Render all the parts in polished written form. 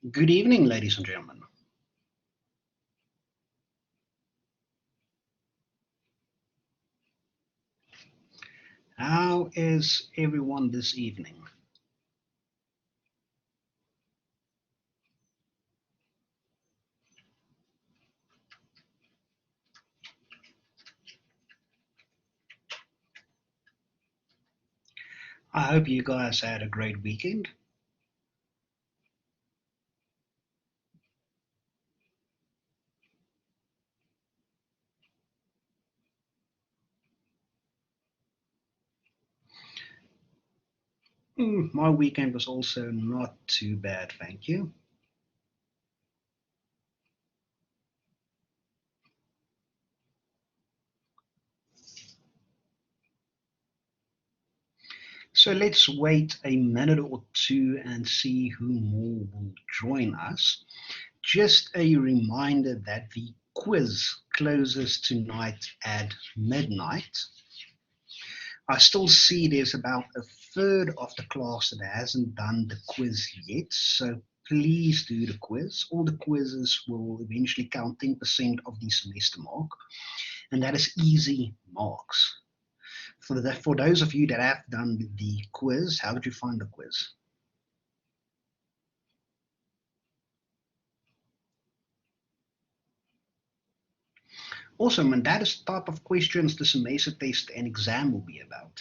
Good evening, ladies and gentlemen. How is everyone this evening? I hope you guys had a great weekend. My weekend was also not too bad, thank you. So let's wait a minute or two and see who more will join us. Just a reminder that the quiz closes tonight at midnight. I still see there's about a third of the class that hasn't done the quiz yet, so please do the quiz. All the quizzes will eventually count 10% of the semester mark, and that is easy marks. For those of you that have done the quiz, how did you find the quiz? Awesome, and that is the type of questions the semester test and exam will be about.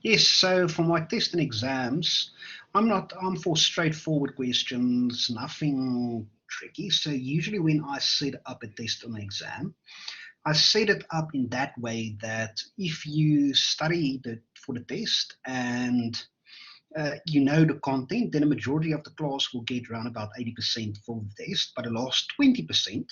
Yes, so for my test and exams, I'm for straightforward questions, nothing tricky. So usually when I set up a test or an exam, I set it up in that way that if you study for the test and you know the content, then a majority of the class will get around about 80% for the test. But the last 20%,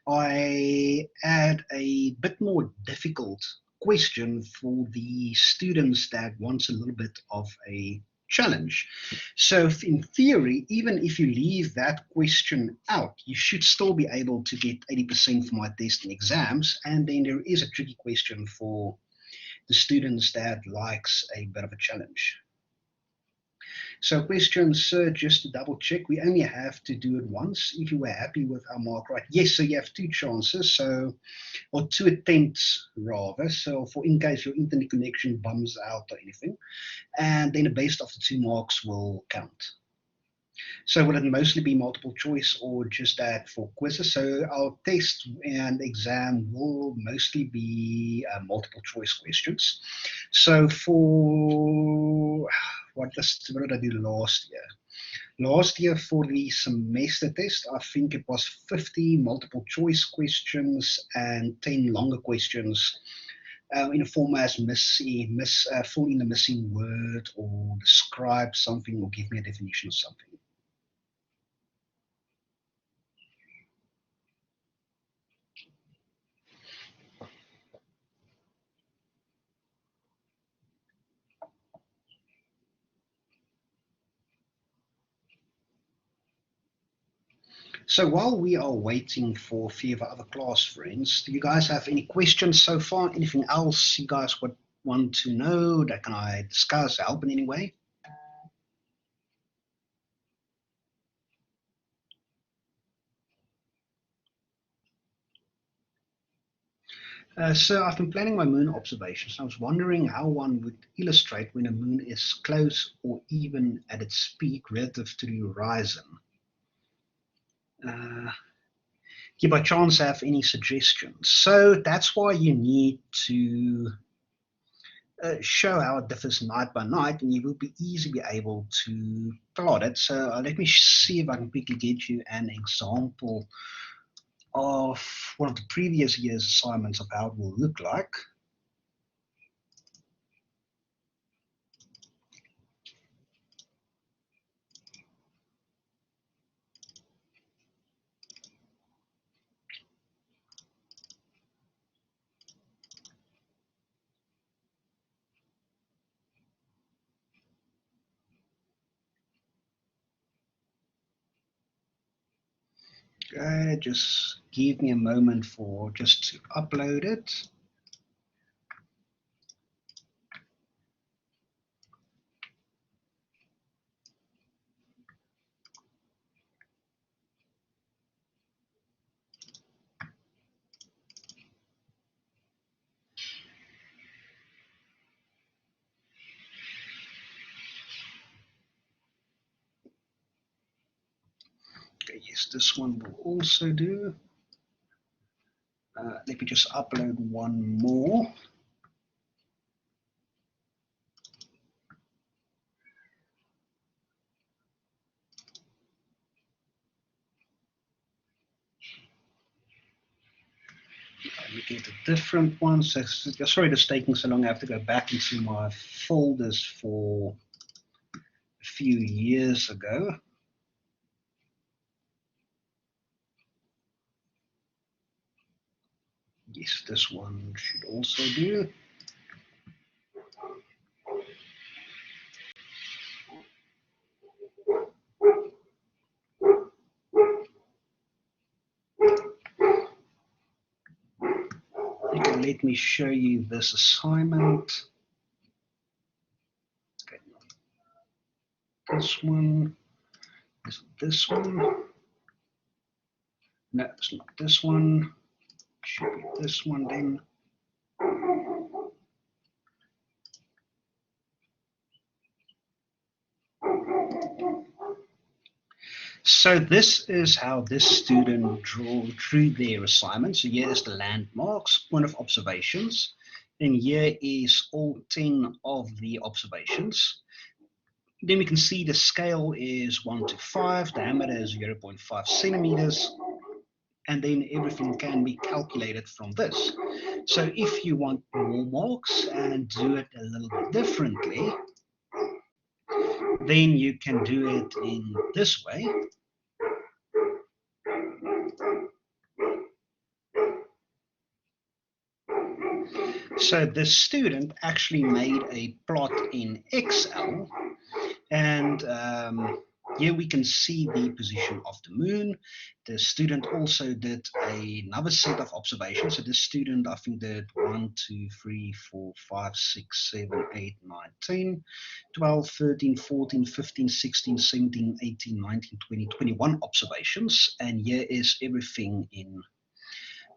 I add a bit more difficult question for the students that wants a little bit of a challenge. So in theory, even if you leave that question out, you should still be able to get 80% for my test and exams. And then there is a tricky question for the students that likes a bit of a challenge. So question, sir, just to double check, we only have to do it once. If you were happy with our mark, right? Yes, so you have two chances, so or two attempts rather. So for in case your internet connection bums out or anything, and then the base of the two marks will count. So will it mostly be multiple choice or just that for quizzes? So our test and exam will mostly be multiple choice questions. So for what did I do last year? Last year for the semester test, I think it was 50 multiple choice questions and 10 longer questions in a form as fill in a missing word or describe something or give me a definition of something. So while we are waiting for a few of our other class friends, do you guys have any questions so far? Anything else you guys would want to know that can I discuss, help in any way? So I've been planning my moon observations. I was wondering how one would illustrate when a moon is close or even at its peak relative to the horizon. Uh, you by chance have any suggestions? So that's why you need to show how it differs night by night, and you will be easily able to plot it. So let me see if I can quickly get you an example of one of the previous year's assignments of how it will look like. Just give me a moment for just to upload it. Yes, this one will also do. Let me just upload one more. Let me get a different one. So, sorry it's taking so long. I have to go back into my folders for a few years ago. Yes, this one should also do. Okay, let me show you this assignment. Okay. This one is this one. No, it's not this one. It should be this one then. So this is how this student drew their assignment. So here is the landmarks, point of observations. And here is all 10 of the observations. Then we can see the scale is 1 to 5, diameter is 0.5 centimeters, and then everything can be calculated from this. So if you want more marks and do it a little bit differently, then you can do it in this way. So the student actually made a plot in Excel, and here we can see the position of the moon. The student also did another set of observations. So this student, I think, did 1, 2, 3, 4, 5, 6, 7, 8, 9, 10, 12, 13, 14, 15, 16, 17, 18, 19, 20, 21 observations. And here is everything in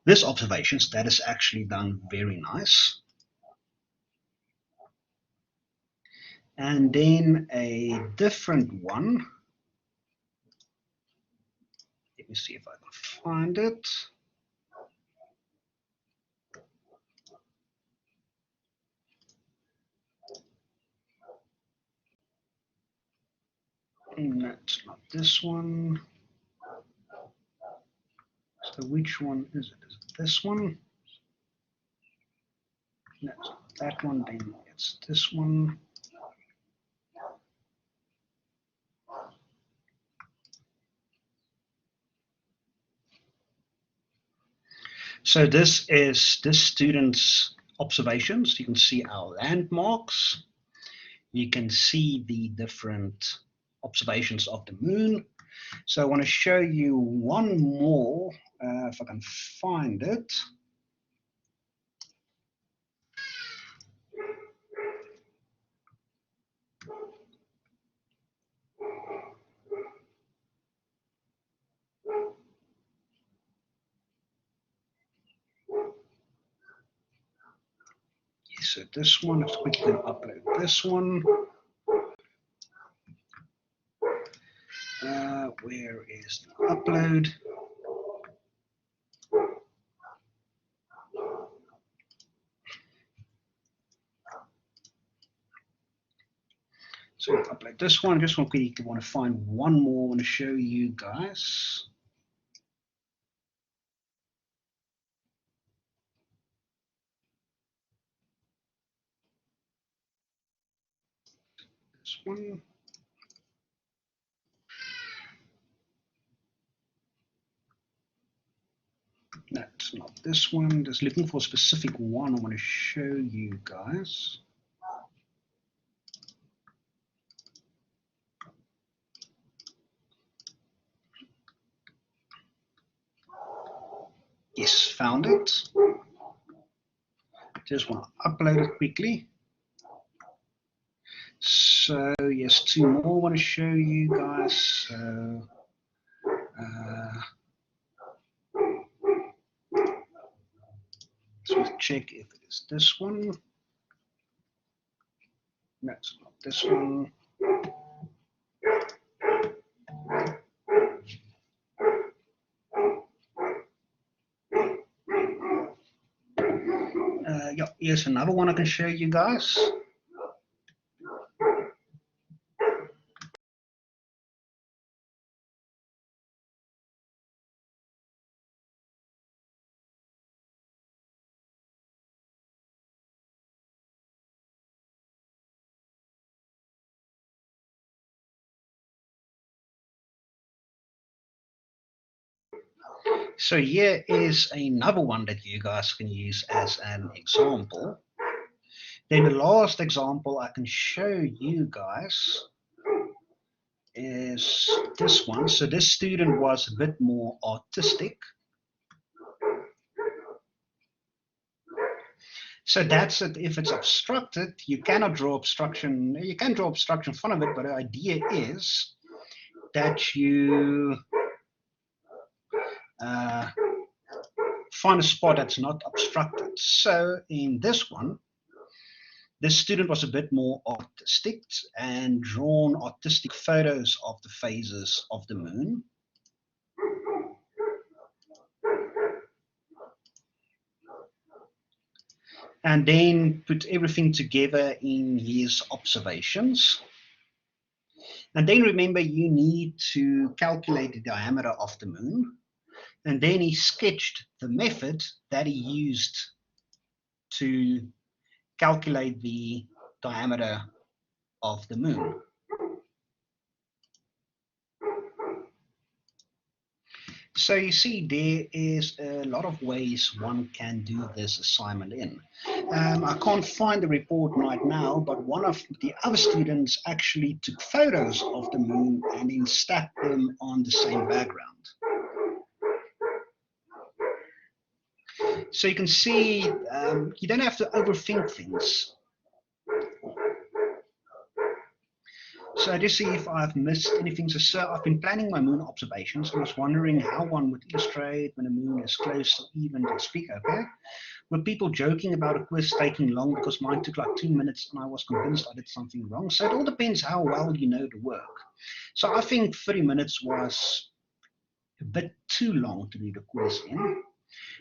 this observations. That is actually done very nice. And then a different one. Let me see if I can find it. That's not this one. So which one is it? Is it this one? No, it's not that one. Then it's this one. So this is this student's observations. You can see our landmarks. You can see the different observations of the moon. So I want to show you one more, if I can find it. So this one, let's quickly upload this one. Where is the upload? So I'll upload this one. Just want to find one more. I want to show you guys. This one. That's not this one. Just looking for a specific one I want to show you guys. Yes, found it. Just want to upload it quickly. So yes, two more I want to show you guys. So let's check if it is this one. No, it's not this one. Yeah, here's another one I can show you guys. So here is another one that you guys can use as an example. Then the last example I can show you guys is this one. So this student was a bit more artistic. So that's it. If it's obstructed, you cannot draw obstruction. You can draw obstruction in front of it, but the idea is that you find a spot that's not obstructed. So in this one, this student was a bit more artistic and drawn artistic photos of the phases of the moon. And then put everything together in his observations. And then remember, you need to calculate the diameter of the moon. And then he sketched the method that he used to calculate the diameter of the moon. So you see, there is a lot of ways one can do this assignment in. I can't find the report right now, but one of the other students actually took photos of the moon and then stacked them on the same background. So you can see you don't have to overthink things. So I just see if I've missed anything. So I've been planning my moon observations. I was wondering how one would illustrate when a moon is close or even to speak, okay? Were people joking about a quiz taking long because mine took like 2 minutes and I was convinced I did something wrong? So it all depends how well you know the work. So I think 30 minutes was a bit too long to do the quiz in.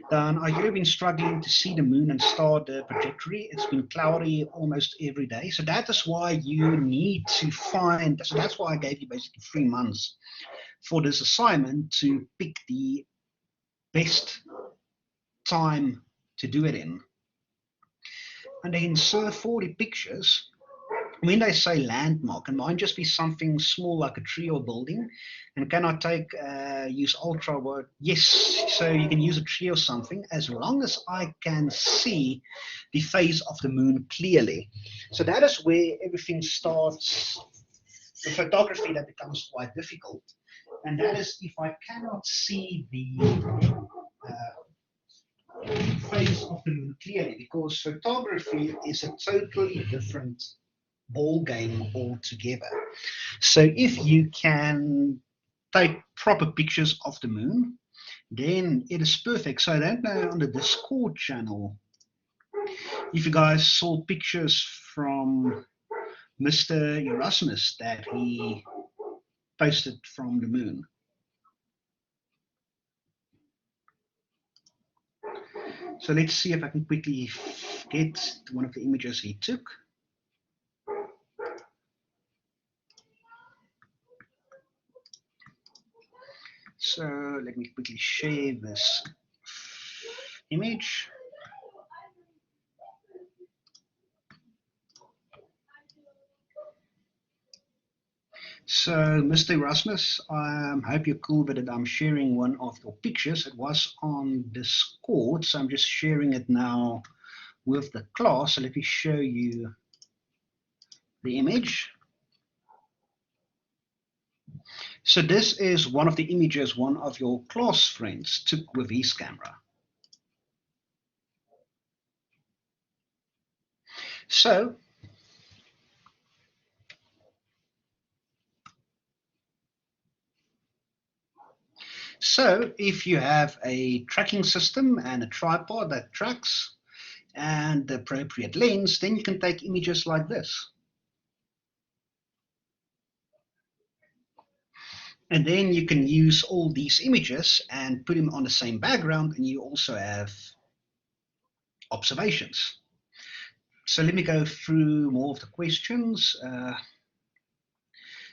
Then I've been struggling to see the moon and star the trajectory. It's been cloudy almost every day. So that is why you need to find, so that's why I gave you basically 3 months for this assignment to pick the best time to do it in. And then so for the pictures, when they say landmark, it might just be something small like a tree or building. And can I take, use ultra word? Yes, so you can use a tree or something as long as I can see the phase of the moon clearly. So that is where everything starts, the photography that becomes quite difficult. And that is if I cannot see the phase of the moon clearly, because photography is a totally different ball game altogether. So if you can take proper pictures of the moon, then it is perfect. So I don't know on the Discord channel if you guys saw pictures from Mr. Erasmus that he posted from the moon. So let's see if I can quickly get one of the images he took. So let me quickly share this image. So, Mr. Erasmus, I hope you're cool with it. I'm sharing one of your pictures. It was on Discord, so I'm just sharing it now with the class. So let me show you the image. So this is one of the images one of your class friends took with his camera. So if you have a tracking system and a tripod that tracks and the appropriate lens, then you can take images like this. And then you can use all these images and put them on the same background, and you also have observations. So let me go through more of the questions.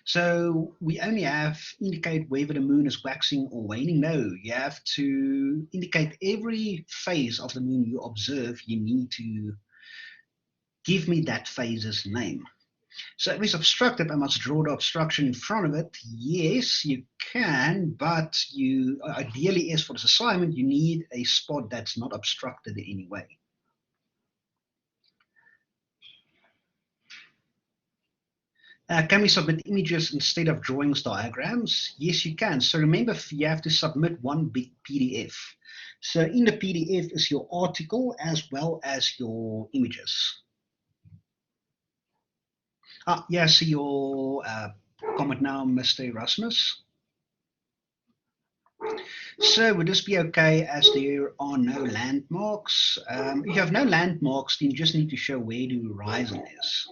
So we only have indicate whether the moon is waxing or waning. No, you have to indicate every phase of the moon you observe. You need to give me that phase's name. So if it's obstructed, I must draw the obstruction in front of it. Yes, you can, but you ideally, as for this assignment, you need a spot that's not obstructed in any way. Can we submit images instead of drawings, diagrams? Yes, you can. So remember, you have to submit one big PDF. So in the PDF is your article as well as your images. Yeah, I see your comment now, Mr. Erasmus. So would this be okay as there are no landmarks? If you have no landmarks, then you just need to show where the horizon is.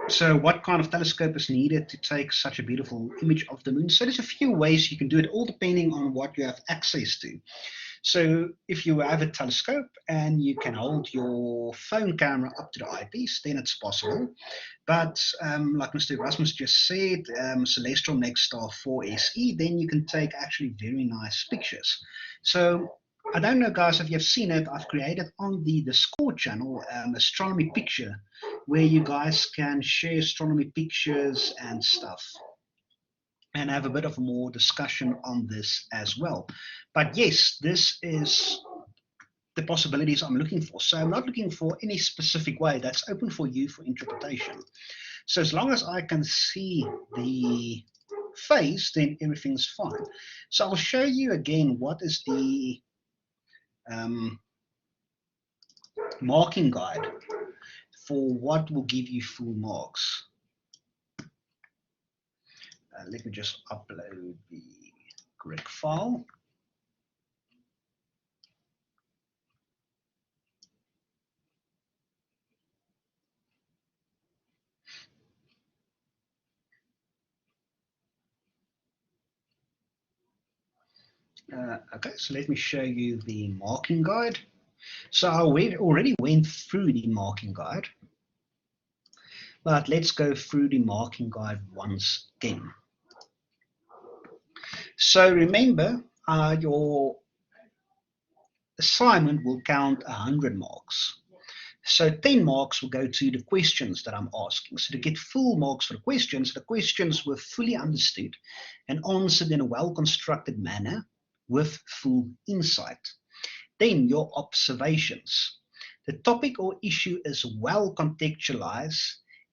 So what kind of telescope is needed to take such a beautiful image of the moon? So there's a few ways you can do it, all depending on what you have access to. So if you have a telescope and you can hold your phone camera up to the eyepiece, then it's possible. But like Mr. Erasmus just said, Celestial Nexstar 4 SE, then you can take actually very nice pictures. So I don't know, guys, if you've seen it, I've created on the Discord channel astronomy picture, where you guys can share astronomy pictures and stuff, and have a bit of more discussion on this as well. But yes, this is the possibilities I'm looking for. So I'm not looking for any specific way. That's open for you for interpretation. So as long as I can see the phase, then everything's fine. So I'll show you again what is the marking guide for what will give you full marks. Let me just upload the correct file. Okay, so let me show you the marking guide. So I already went through the marking guide, but let's go through the marking guide once again. So remember, your assignment will count 100 marks. So 10 marks will go to the questions that I'm asking. So to get full marks for the questions were fully understood and answered in a well-constructed manner with full insight. Then your observations. The topic or issue is well contextualized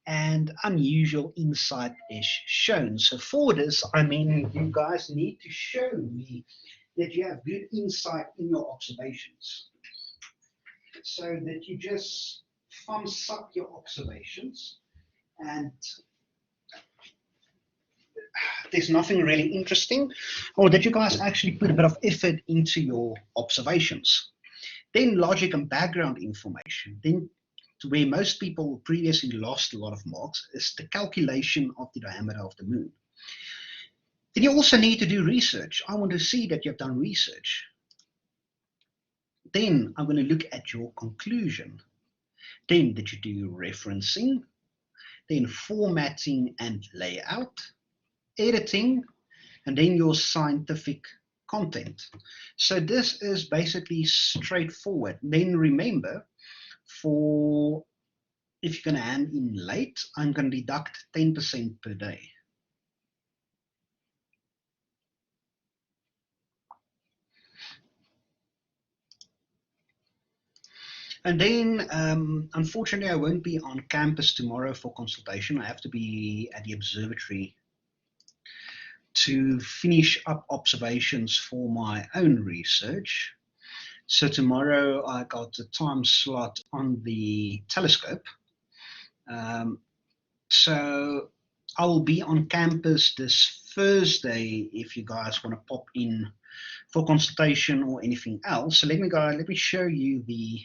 and unusual insight is shown. So for this, I mean, you guys need to show me that you have good insight in your observations, so that you just thumbs up your observations and there's nothing really interesting, or that you guys actually put a bit of effort into your observations. Then logic and background information. Then where most people previously lost a lot of marks is the calculation of the diameter of the moon. Then you also need to do research. I want to see that you've done research. Then I'm going to look at your conclusion. Then did you do referencing? Then formatting and layout, editing, and then your scientific content. So this is basically straightforward. Then remember, for if you're going to hand in late, I'm going to deduct 10% per day. And then, unfortunately, I won't be on campus tomorrow for consultation. I have to be at the observatory to finish up observations for my own research. So tomorrow I got a time slot on the telescope. So I will be on campus this Thursday if you guys want to pop in for consultation or anything else. So let me show you the,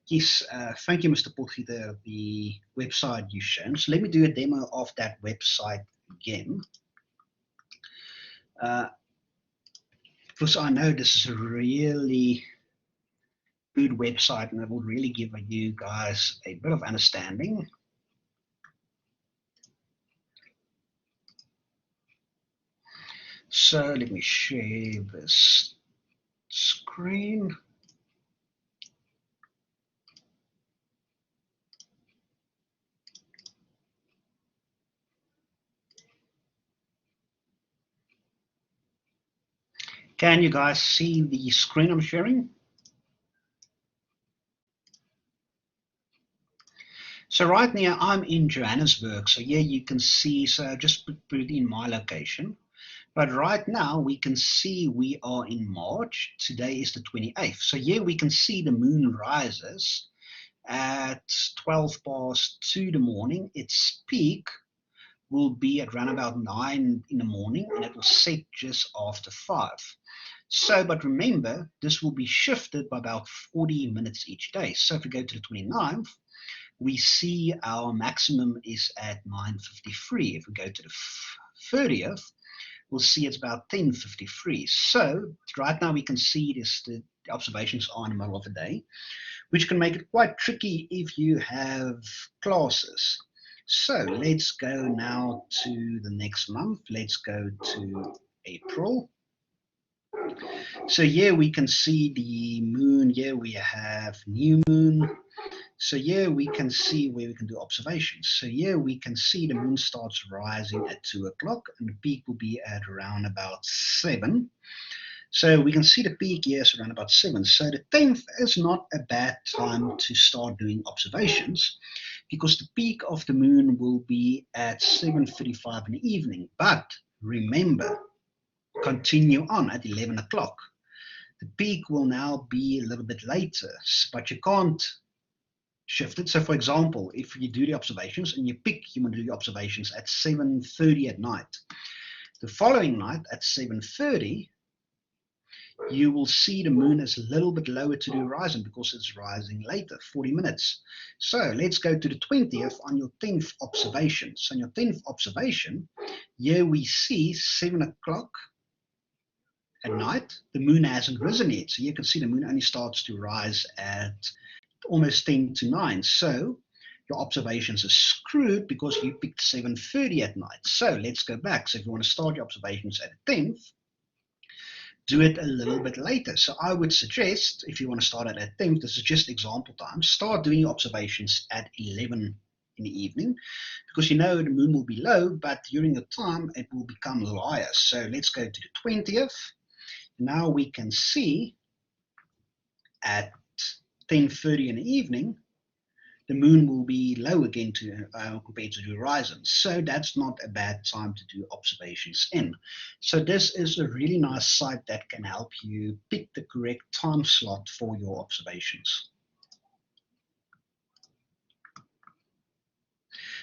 yes, thank you, Mr. Potgieter, the website you've shown. So let me do a demo of that website again. because I know this is a really good website and it will really give you guys a bit of understanding. So let me share this screen. Can you guys see the screen I'm sharing? So right now I'm in Johannesburg. So here you can see, so just put it in my location. But right now we can see we are in March. Today is the 28th. So here we can see the moon rises at 12 past 2 in the morning. Its peak will be at around about 9 in the morning and it will set just after 5. So, but remember, this will be shifted by about 40 minutes each day. So if we go to the 29th, we see our maximum is at 9:53. If we go to the 30th, we'll see it's about 10:53. So right now we can see this, the observations are in the middle of the day, which can make it quite tricky if you have classes. So let's go now to the next month. Let's go to April. So here we can see the moon. Here we have new moon. So here we can see where we can do observations. So here we can see the moon starts rising at 2 o'clock and the peak will be at around about 7. So we can see the peak here is around about 7. So the 10th is not a bad time to start doing observations because the peak of the moon will be at 7:35 in the evening. But remember, continue on at 11 o'clock. The peak will now be a little bit later, but you can't shift it. So for example, if you do the observations and you pick, you want to do the observations at 7:30 at night. The following night at 7:30, you will see the moon is a little bit lower to the horizon because it's rising later, 40 minutes. So let's go to the 20th on your 10th observation. So on your 10th observation, here we see 7 o'clock at night. The moon hasn't risen yet. So you can see the moon only starts to rise at almost 10 to 9. So your observations are screwed because you picked 7:30 at night. So let's go back. So if you want to start your observations at the 10th, do it a little bit later. So I would suggest, if you want to start at 10th, this is just example time, start doing your observations at 11 in the evening, because you know the moon will be low, but during the time it will become a little higher. So let's go to the 20th. Now we can see at 10:30 in the evening, the moon will be low again to compared to the horizon. So that's not a bad time to do observations in. So this is a really nice site that can help you pick the correct time slot for your observations.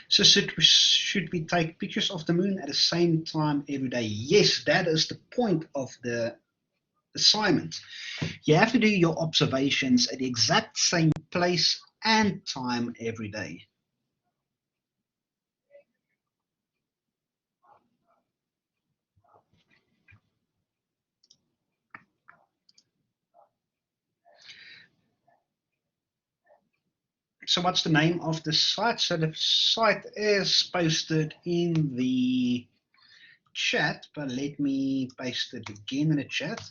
So should we take pictures of the moon at the same time every day? Yes, that is the point of the assignment. You have to do your observations at the exact same place and time every day. So what's the name of the site? So the site is posted in the chat, but let me paste it again in the chat.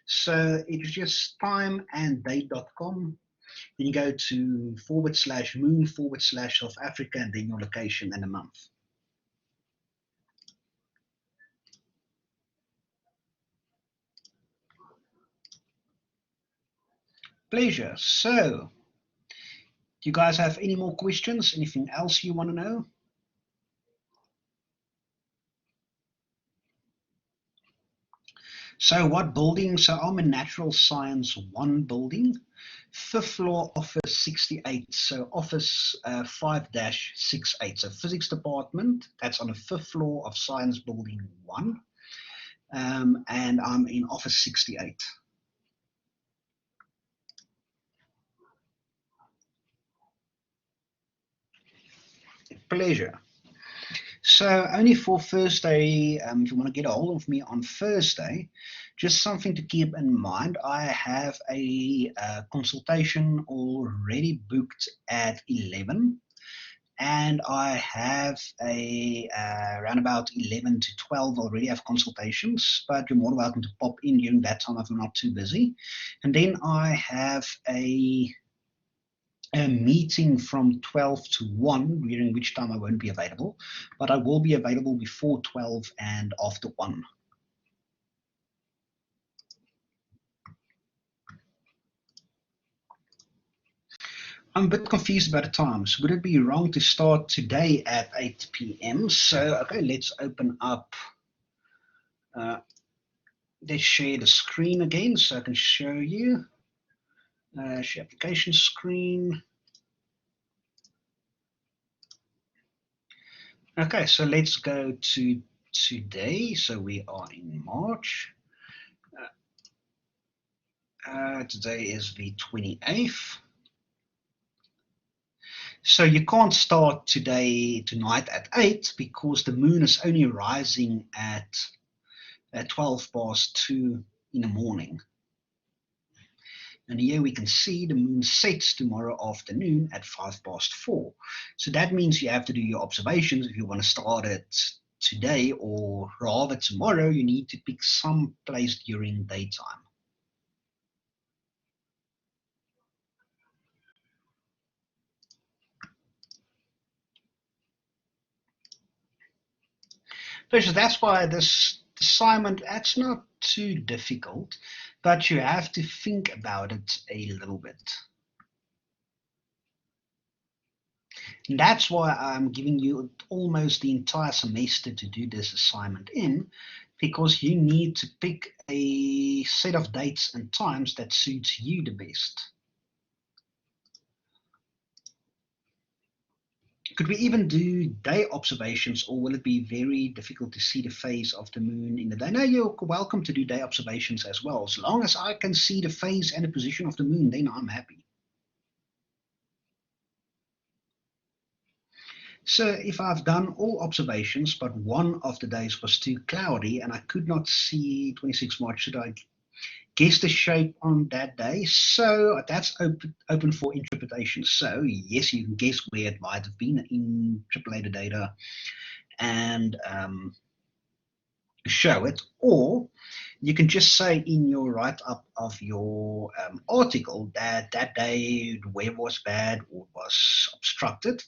So it is just timeanddate.com. Then you go to /moon/South Africa and then your location and a month. Pleasure. So do you guys have any more questions? Anything else you want to know? So what building? So I'm in Natural Science 1 building, 5th floor, office 68. So office 5-68. So physics department, that's on the 5th floor of Science Building 1. And I'm in office 68. Pleasure. So only for Thursday, if you want to get a hold of me on Thursday, just something to keep in mind. I have a consultation already booked at 11, and I have a around about 11 to 12 already have consultations, but you're more than welcome to pop in during that time if I'm not too busy. And then I have a meeting from 12 to 1, during which time I won't be available, but I will be available before 12 and after 1. I'm a bit confused about the times. Would it be wrong to start today at 8 p.m.? So, okay, let's open up, let's share the screen again so I can show you. Share application screen. Okay, so let's go to today. So we are in March. Today is the 28th. So you can't start tonight at 8 because the moon is only rising at 12 past 2 in the morning. And here we can see the moon sets tomorrow afternoon at 5 past 4. So that means you have to do your observations if you want to start it today, or rather tomorrow, you need to pick some place during daytime. So that's why this assignment, that's not too difficult, but you have to think about it a little bit. And that's why I'm giving you almost the entire semester to do this assignment in, because you need to pick a set of dates and times that suits you the best. Could we even do day observations, or will it be very difficult to see the phase of the moon in the day? No, you're welcome to do day observations as well. As long as I can see the phase and the position of the moon, then I'm happy. So if I've done all observations, but one of the days was too cloudy and I could not see 26 March, should I guess the shape on that day? So that's open for interpretation. So yes, you can guess where it might have been, interpolate the data and show it, or you can just say in your write-up of your article that that day the weather was bad or was obstructed,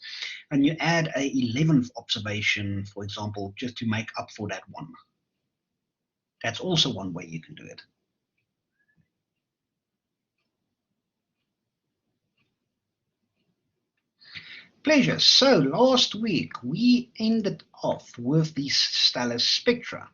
and you add a 11th observation, for example, just to make up for that one. That's also one way you can do it. Pleasure. So last week we ended off with the stellar spectra.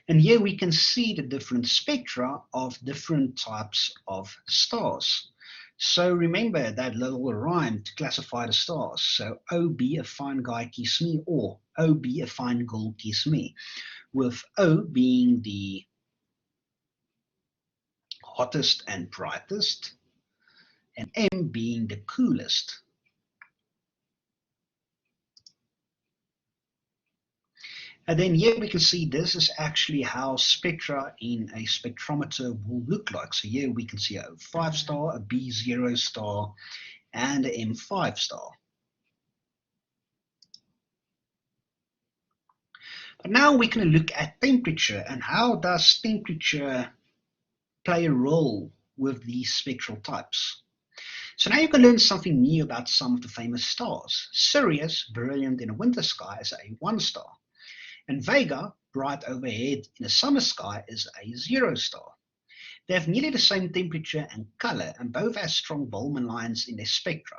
And here we can see the different spectra of different types of stars. So remember that little rhyme to classify the stars. So O be a fine guy kiss me, or O be a fine girl kiss me. With O being the hottest and brightest, and M being the coolest. And then here we can see this is actually how spectra in a spectrometer will look like. So here we can see a 5 star, a B0 star, and an M5 star. But now we can look at temperature, and how does temperature play a role with these spectral types. So now you can learn something new about some of the famous stars. Sirius, brilliant in a winter sky, is a 1 star. And Vega, bright overhead in a summer sky, is a 0 star. They have nearly the same temperature and color, and both have strong Boltzmann lines in their spectra.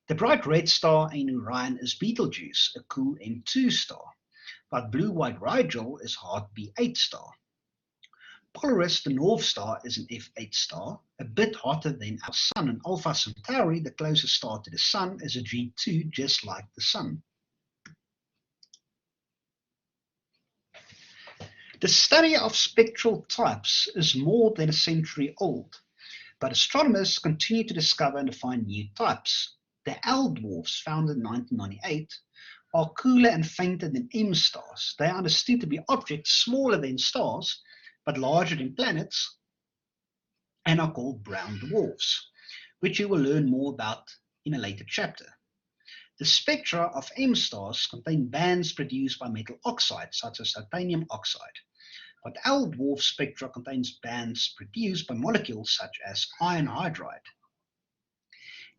The bright red star in Orion is Betelgeuse, a cool M2 star, but blue-white Rigel is hot B8 star. Polaris, the North Star, is an F8 star, a bit hotter than our Sun, and Alpha Centauri, the closest star to the Sun, is a G2, just like the Sun. The study of spectral types is more than a century old, but astronomers continue to discover and define new types. The L dwarfs, found in 1998, are cooler and fainter than M stars. They are understood to be objects smaller than stars, but larger than planets, and are called brown dwarfs, which you will learn more about in a later chapter. The spectra of M stars contain bands produced by metal oxides, such as titanium oxide, but L dwarf spectra contains bands produced by molecules such as iron hydride.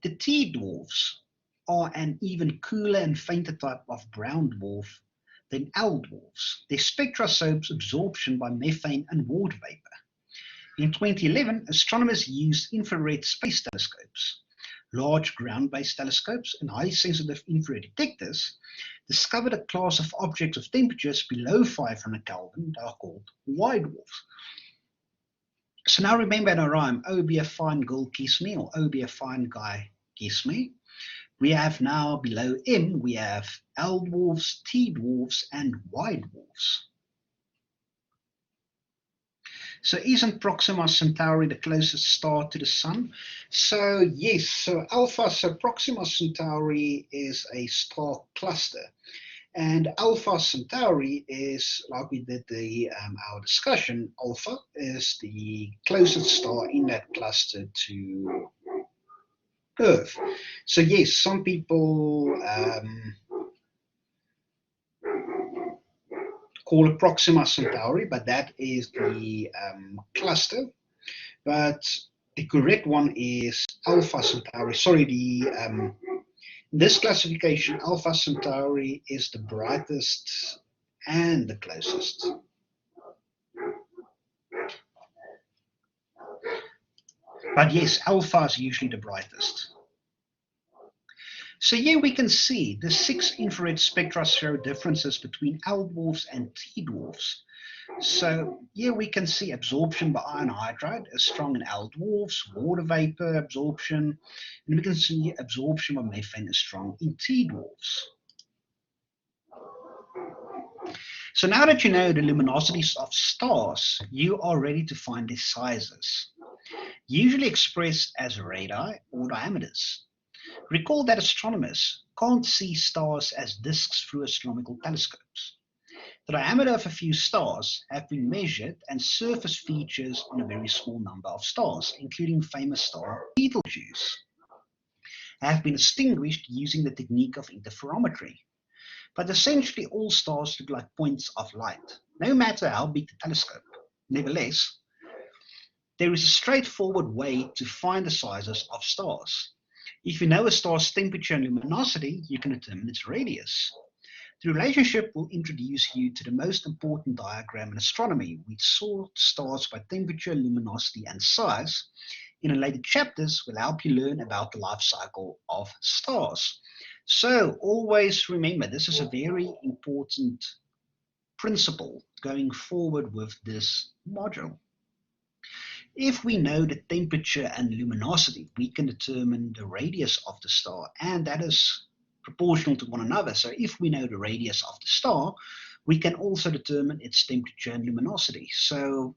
The T dwarfs are an even cooler and fainter type of brown dwarf than L dwarfs. Their spectra shows absorption by methane and water vapor. In 2011, astronomers used infrared space telescopes, large ground-based telescopes, and high-sensitive infrared detectors discovered a class of objects of temperatures below 500 Kelvin that are called white dwarfs. So now remember in a rhyme, oh be a fine girl kiss me, or oh be a fine guy kiss me. We have now below M, we have L dwarfs, T dwarfs, and Y dwarfs. So isn't Proxima Centauri the closest star to the Sun? So yes, so Proxima Centauri is a star cluster. And Alpha Centauri is, like we did our discussion, Alpha is the closest star in that cluster to Earth. So yes, some people call it Proxima Centauri, but that is the cluster. But the correct one is Alpha Centauri. Sorry, this classification, Alpha Centauri is the brightest and the closest. But yes, Alpha is usually the brightest. So here we can see the 6 infrared spectra show differences between L dwarfs and T dwarfs. So here we can see absorption by iron hydride is strong in L dwarfs, water vapor absorption, and we can see absorption by methane is strong in T dwarfs. So now that you know the luminosities of stars, you are ready to find their sizes, usually expressed as radii or diameters. Recall that astronomers can't see stars as disks through astronomical telescopes. The diameter of a few stars have been measured, and surface features on a very small number of stars, including famous star Betelgeuse, have been distinguished using the technique of interferometry. But essentially all stars look like points of light, no matter how big the telescope. Nevertheless, there is a straightforward way to find the sizes of stars. If you know a star's temperature and luminosity, you can determine its radius. The relationship will introduce you to the most important diagram in astronomy, which sorts stars by temperature, luminosity, and size. In later chapters, will help you learn about the life cycle of stars. So always remember, this is a very important principle going forward with this module. If we know the temperature and luminosity, we can determine the radius of the star, and that is proportional to one another. So if we know the radius of the star, we can also determine its temperature and luminosity. So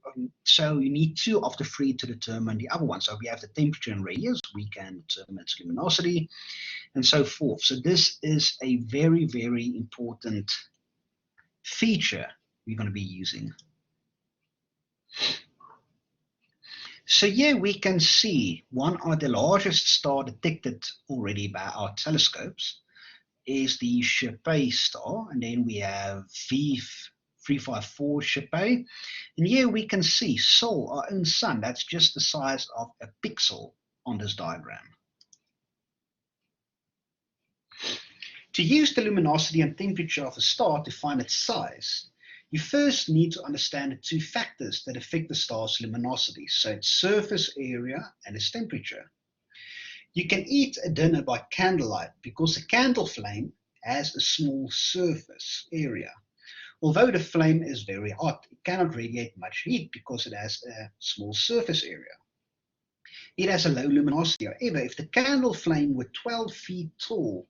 you need 2 of the 3 to determine the other one. So if we have the temperature and radius, we can determine its luminosity, and so forth. So this is a very, very important feature we're going to be using. So here we can see one of the largest star detected already by our telescopes is the Chappée star, and then we have V354 Chappée, and here we can see Sol, our own sun. That's just the size of a pixel on this diagram. To use the luminosity and temperature of a star to find its size, you first need to understand the 2 factors that affect the star's luminosity, so its surface area and its temperature. You can eat a dinner by candlelight because a candle flame has a small surface area. Although the flame is very hot, it cannot radiate much heat because it has a small surface area. It has a low luminosity. However, if the candle flame were 12 feet tall,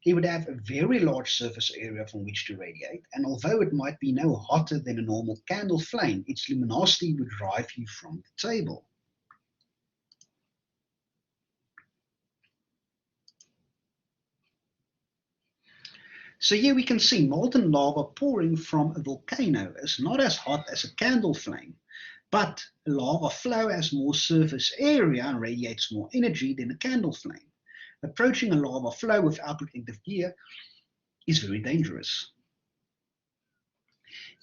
it would have a very large surface area from which to radiate, and although it might be no hotter than a normal candle flame, its luminosity would drive you from the table. So here we can see molten lava pouring from a volcano is not as hot as a candle flame, but lava flow has more surface area and radiates more energy than a candle flame. Approaching a lava flow without protective gear is very dangerous.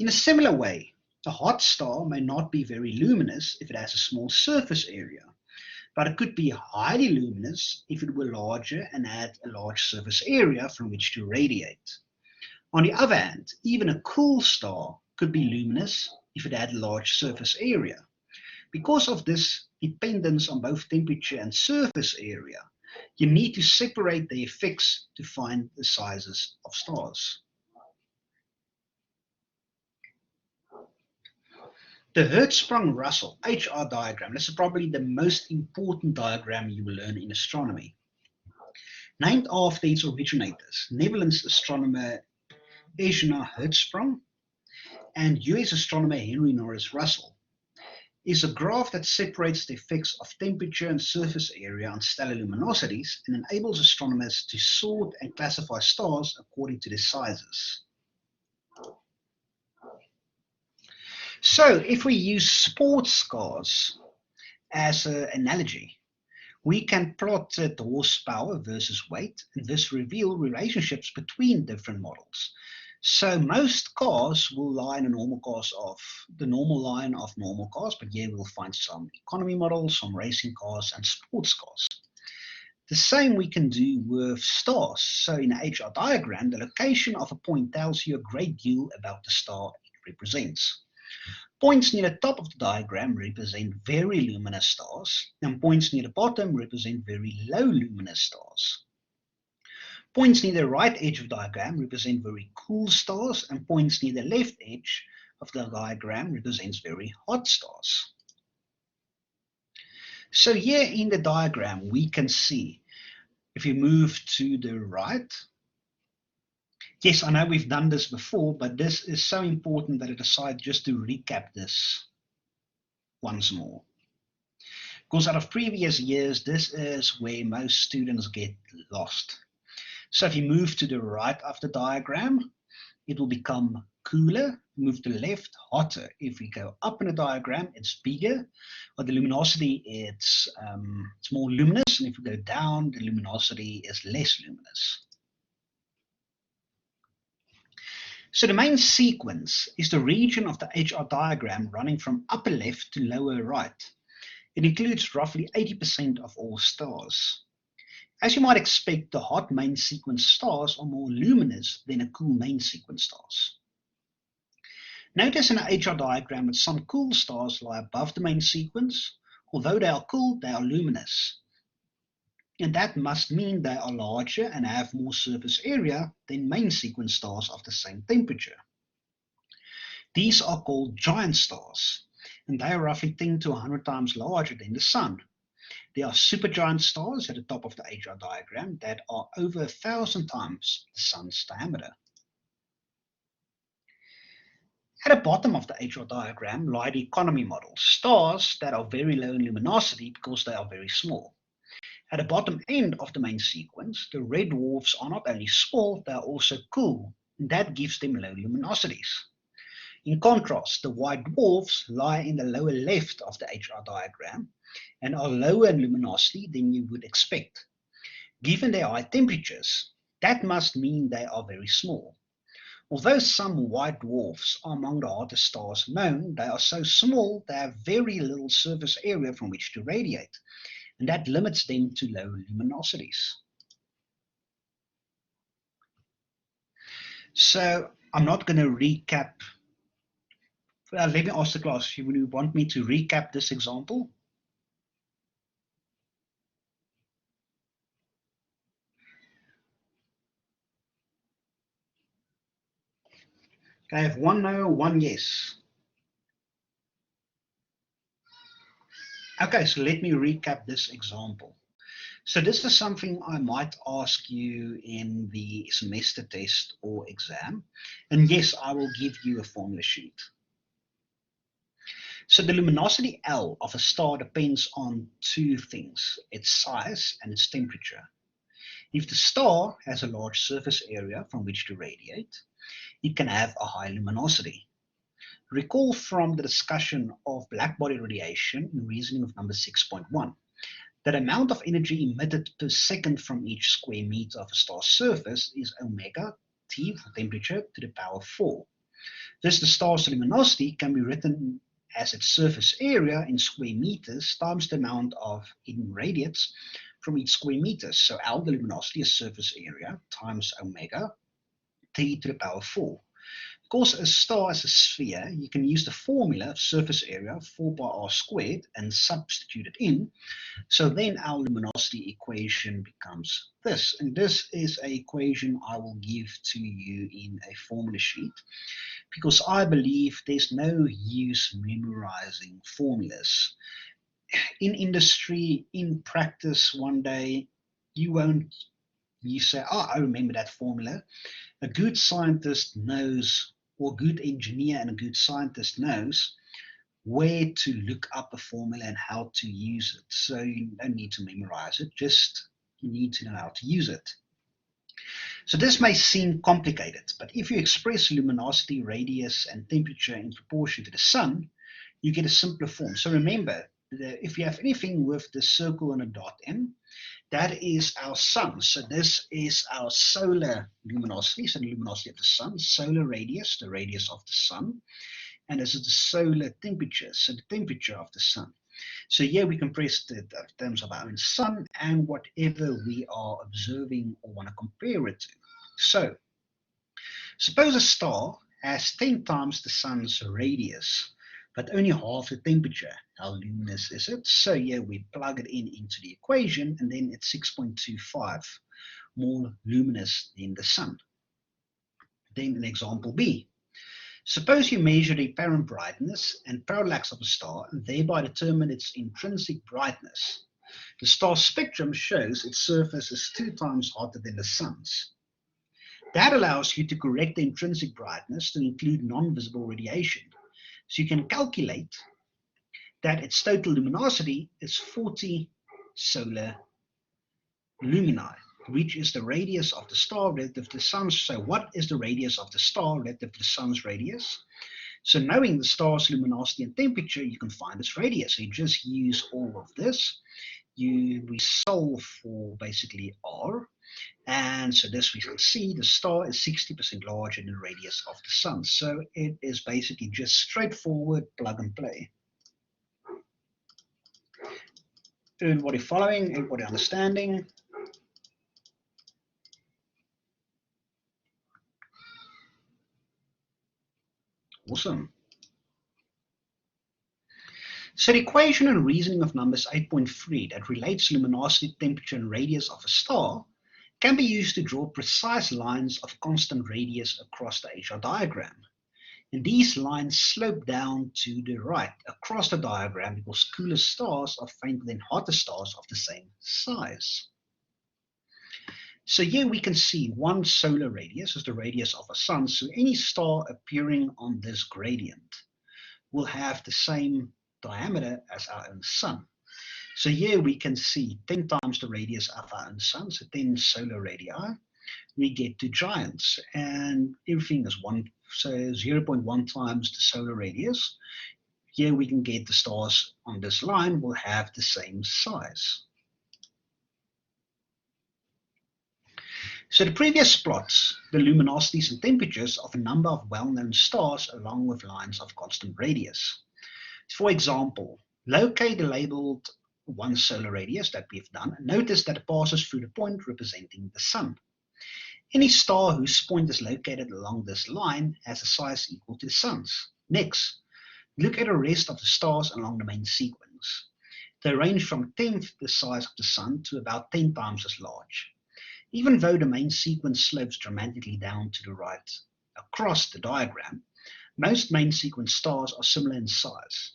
In a similar way, a hot star may not be very luminous if it has a small surface area, but it could be highly luminous if it were larger and had a large surface area from which to radiate. On the other hand, even a cool star could be luminous if it had a large surface area. Because of this dependence on both temperature and surface area, you need to separate the effects to find the sizes of stars. The Hertzsprung-Russell HR diagram, this is probably the most important diagram you will learn in astronomy. Named after its originators, Netherlands astronomer Eugene Hertzsprung and US astronomer Henry Norris Russell, is a graph that separates the effects of temperature and surface area on stellar luminosities and enables astronomers to sort and classify stars according to their sizes. So if we use sports cars as an analogy, we can plot the horsepower versus weight and thus reveal relationships between different models. So most cars will lie in a normal cars of the normal line of normal cars, but here we'll find some economy models, some racing cars, and sports cars. The same we can do with stars. So in an HR diagram, the location of a point tells you a great deal about the star it represents. Points near the top of the diagram represent very luminous stars, and points near the bottom represent very low luminous stars. Points near the right edge of the diagram represent very cool stars, and points near the left edge of the diagram represents very hot stars. So here in the diagram, we can see, if you move to the right, yes, I know we've done this before, but this is so important that I decided just to recap this once more. Because out of previous years, this is where most students get lost. So if you move to the right of the diagram, it will become cooler. Move to the left, hotter. If we go up in the diagram, it's bigger, or the luminosity it's more luminous, and if we go down, the luminosity is less luminous. So the main sequence is the region of the HR diagram running from upper left to lower right. It includes roughly 80% of all stars. As you might expect, the hot main sequence stars are more luminous than the cool main sequence stars. Notice in the HR diagram that some cool stars lie above the main sequence. Although they are cool, they are luminous. And that must mean they are larger and have more surface area than main sequence stars of the same temperature. These are called giant stars, and they are roughly 10 to 100 times larger than the Sun. There are supergiant stars at the top of the HR diagram that are over 1,000 times the Sun's diameter. At the bottom of the HR diagram lie the economy models, stars that are very low in luminosity because they are very small. At the bottom end of the main sequence, the red dwarfs are not only small, they are also cool, and that gives them low luminosities. In contrast, the white dwarfs lie in the lower left of the HR diagram and are lower in luminosity than you would expect. Given their high temperatures, that must mean they are very small. Although some white dwarfs are among the hottest stars known, they are so small they have very little surface area from which to radiate, and that limits them to low luminosities. So I'm not going to recap. Let me ask the class, would you want me to recap this example? Okay, I have one no, one yes. Okay, so let me recap this example. So this is something I might ask you in the semester test or exam. And yes, I will give you a formula sheet. So the luminosity L of a star depends on two things, its size and its temperature. If the star has a large surface area from which to radiate, it can have a high luminosity. Recall from the discussion of blackbody radiation in reasoning of number 6.1 that amount of energy emitted per second from each square meter of a star's surface is omega T for temperature to the power 4. Thus, the star's luminosity can be written as its surface area in square meters times the amount of it radiates from each square meter. So L, the luminosity, is surface area times omega T to the power 4. Because a star is a sphere, you can use the formula of surface area 4 pi r squared and substitute it in. So then our luminosity equation becomes this. And this is an equation I will give to you in a formula sheet, because I believe there's no use memorizing formulas. In industry, in practice, one day, you say, oh, I remember that formula. A good scientist knows, or a good engineer and a good scientist knows where to look up a formula and how to use it. So you don't need to memorize it, just you need to know how to use it. So this may seem complicated, but if you express luminosity, radius, and temperature in proportion to the sun, you get a simpler form. So remember, if you have anything with the circle and a dot in, that is our sun. So this is our solar luminosity, so the luminosity of the sun, solar radius, the radius of the sun, and this is the solar temperature, so the temperature of the sun. So here we compress it in terms of our own sun and whatever we are observing or want to compare it to. So suppose a star has 10 times the sun's radius, but only half the temperature. How luminous is it? So here we plug it in into the equation, and then it's 6.25 more luminous than the sun. Then an example B. Suppose you measure the apparent brightness and parallax of a star and thereby determine its intrinsic brightness. The star's spectrum shows its surface is 2 times hotter than the sun's. That allows you to correct the intrinsic brightness to include non-visible radiation. So you can calculate that its total luminosity is 40 solar lumini, which is the radius of the star relative to the sun. So what is the radius of the star relative to the sun's radius? So knowing the star's luminosity and temperature, you can find its radius. So you just use all of this. We solve for basically R. And so this we can see the star is 60% larger than the radius of the sun. So it is basically just straightforward plug and play. Everybody following? Everybody understanding? Awesome. So the equation and reasoning of numbers 8.3 that relates luminosity, temperature, and radius of a star can be used to draw precise lines of constant radius across the HR diagram. And these lines slope down to the right across the diagram because cooler stars are fainter than hotter stars of the same size. So here we can see one solar radius is the radius of a sun. So any star appearing on this gradient will have the same diameter as our own sun. So here we can see 10 times the radius of our own sun, so 10 solar radii. We get to giants, and everything is 1, so 0.1 times the solar radius. Here we can get the stars on this line will have the same size. So the previous plots the luminosities and temperatures of a number of well-known stars along with lines of constant radius. For example, locate the labeled 1 solar radius that we've done, and notice that it passes through the point representing the sun. Any star whose point is located along this line has a size equal to the sun's. Next, look at the rest of the stars along the main sequence. They range from 10th the size of the sun to about 10 times as large. Even though the main sequence slopes dramatically down to the right across the diagram, most main sequence stars are similar in size.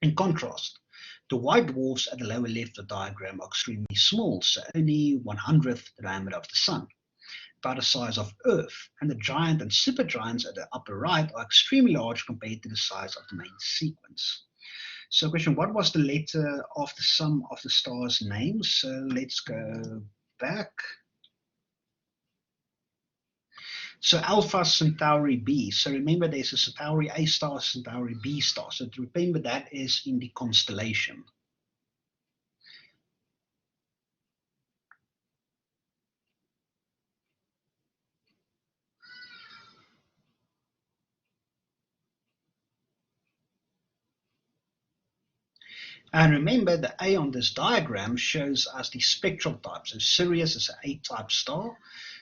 In contrast, the white dwarfs at the lower left of the diagram are extremely small, so only 1/100th the diameter of the sun, about the size of Earth, and the giant and supergiants at the upper right are extremely large compared to the size of the main sequence. So question, what was the letter of the sum of the stars' names? So let's go back So Alpha Centauri b. So remember there's a Centauri A star, Centauri B star. So to remember that is in the constellation. And remember the A on this diagram shows us the spectral type. So Sirius is an A-type star.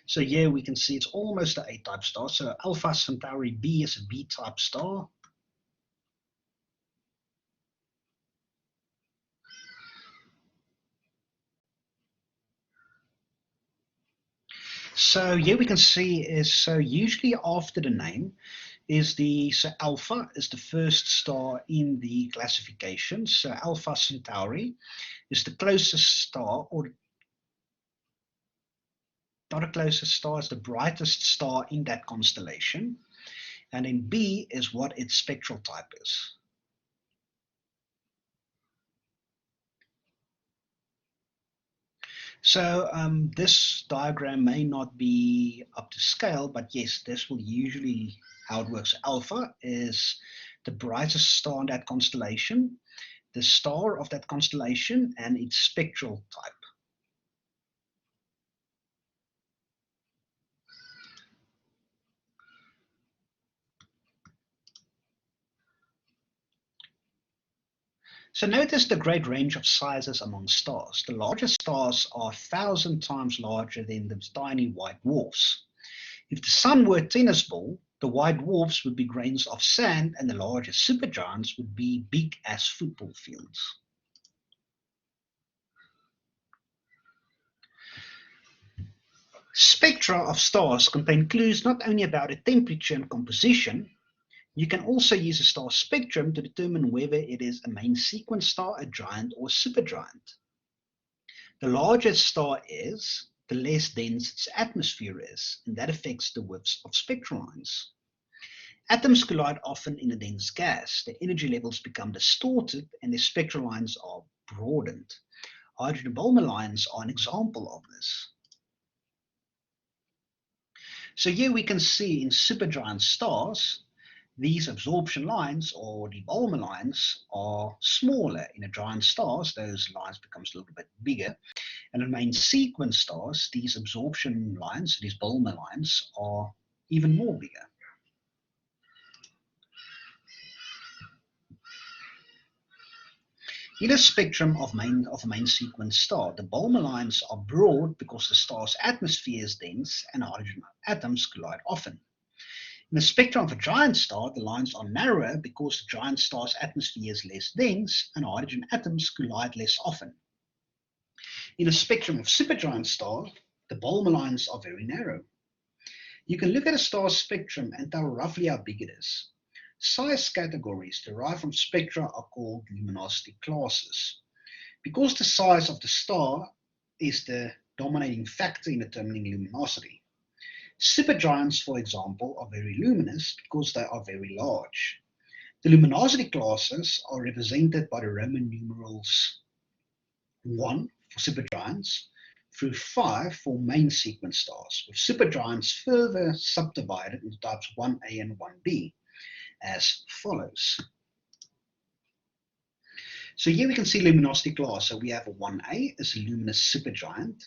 So here we can see it's almost an A-type star. So Alpha Centauri b is a B-type star. So here we can see is, so usually after the name is the, so Alpha is the first star in the classification. So Alpha Centauri is the closest star, or not the closest star, is the brightest star in that constellation. And then B is what its spectral type is. So this diagram may not be up to scale, but yes, this will usually how it works. Alpha is the brightest star in that constellation, the star of that constellation, and its spectral type. So notice the great range of sizes among stars. The largest stars are 1,000 times larger than the tiny white dwarfs. If the sun were a tennis ball, the white dwarfs would be grains of sand and the largest supergiants would be big as football fields. Spectra of stars contain clues not only about the temperature and composition. You can also use a star spectrum to determine whether it is a main sequence star, a giant, or a supergiant. The larger a star is, the less dense its atmosphere is, and that affects the widths of spectral lines. Atoms collide often in a dense gas. The energy levels become distorted and the spectral lines are broadened. Hydrogen-Balmer lines are an example of this. So here we can see in supergiant stars, these absorption lines or the Balmer lines are smaller. In a giant stars, those lines become a little bit bigger. And in main sequence stars, these absorption lines, these Balmer lines, are even more bigger. In a spectrum of a main sequence star, the Balmer lines are broad because the star's atmosphere is dense and hydrogen atoms collide often. In the spectrum of a giant star, the lines are narrower because the giant star's atmosphere is less dense and hydrogen atoms collide less often. In a spectrum of supergiant star, the Balmer lines are very narrow. You can look at a star's spectrum and tell roughly how big it is. Size categories derived from spectra are called luminosity classes. Because the size of the star is the dominating factor in determining luminosity. Supergiants, for example, are very luminous because they are very large. The luminosity classes are represented by the Roman numerals 1 for supergiants through 5 for main sequence stars, with supergiants further subdivided into types 1a and 1b as follows. So here we can see luminosity class. So we have a 1a is a luminous supergiant,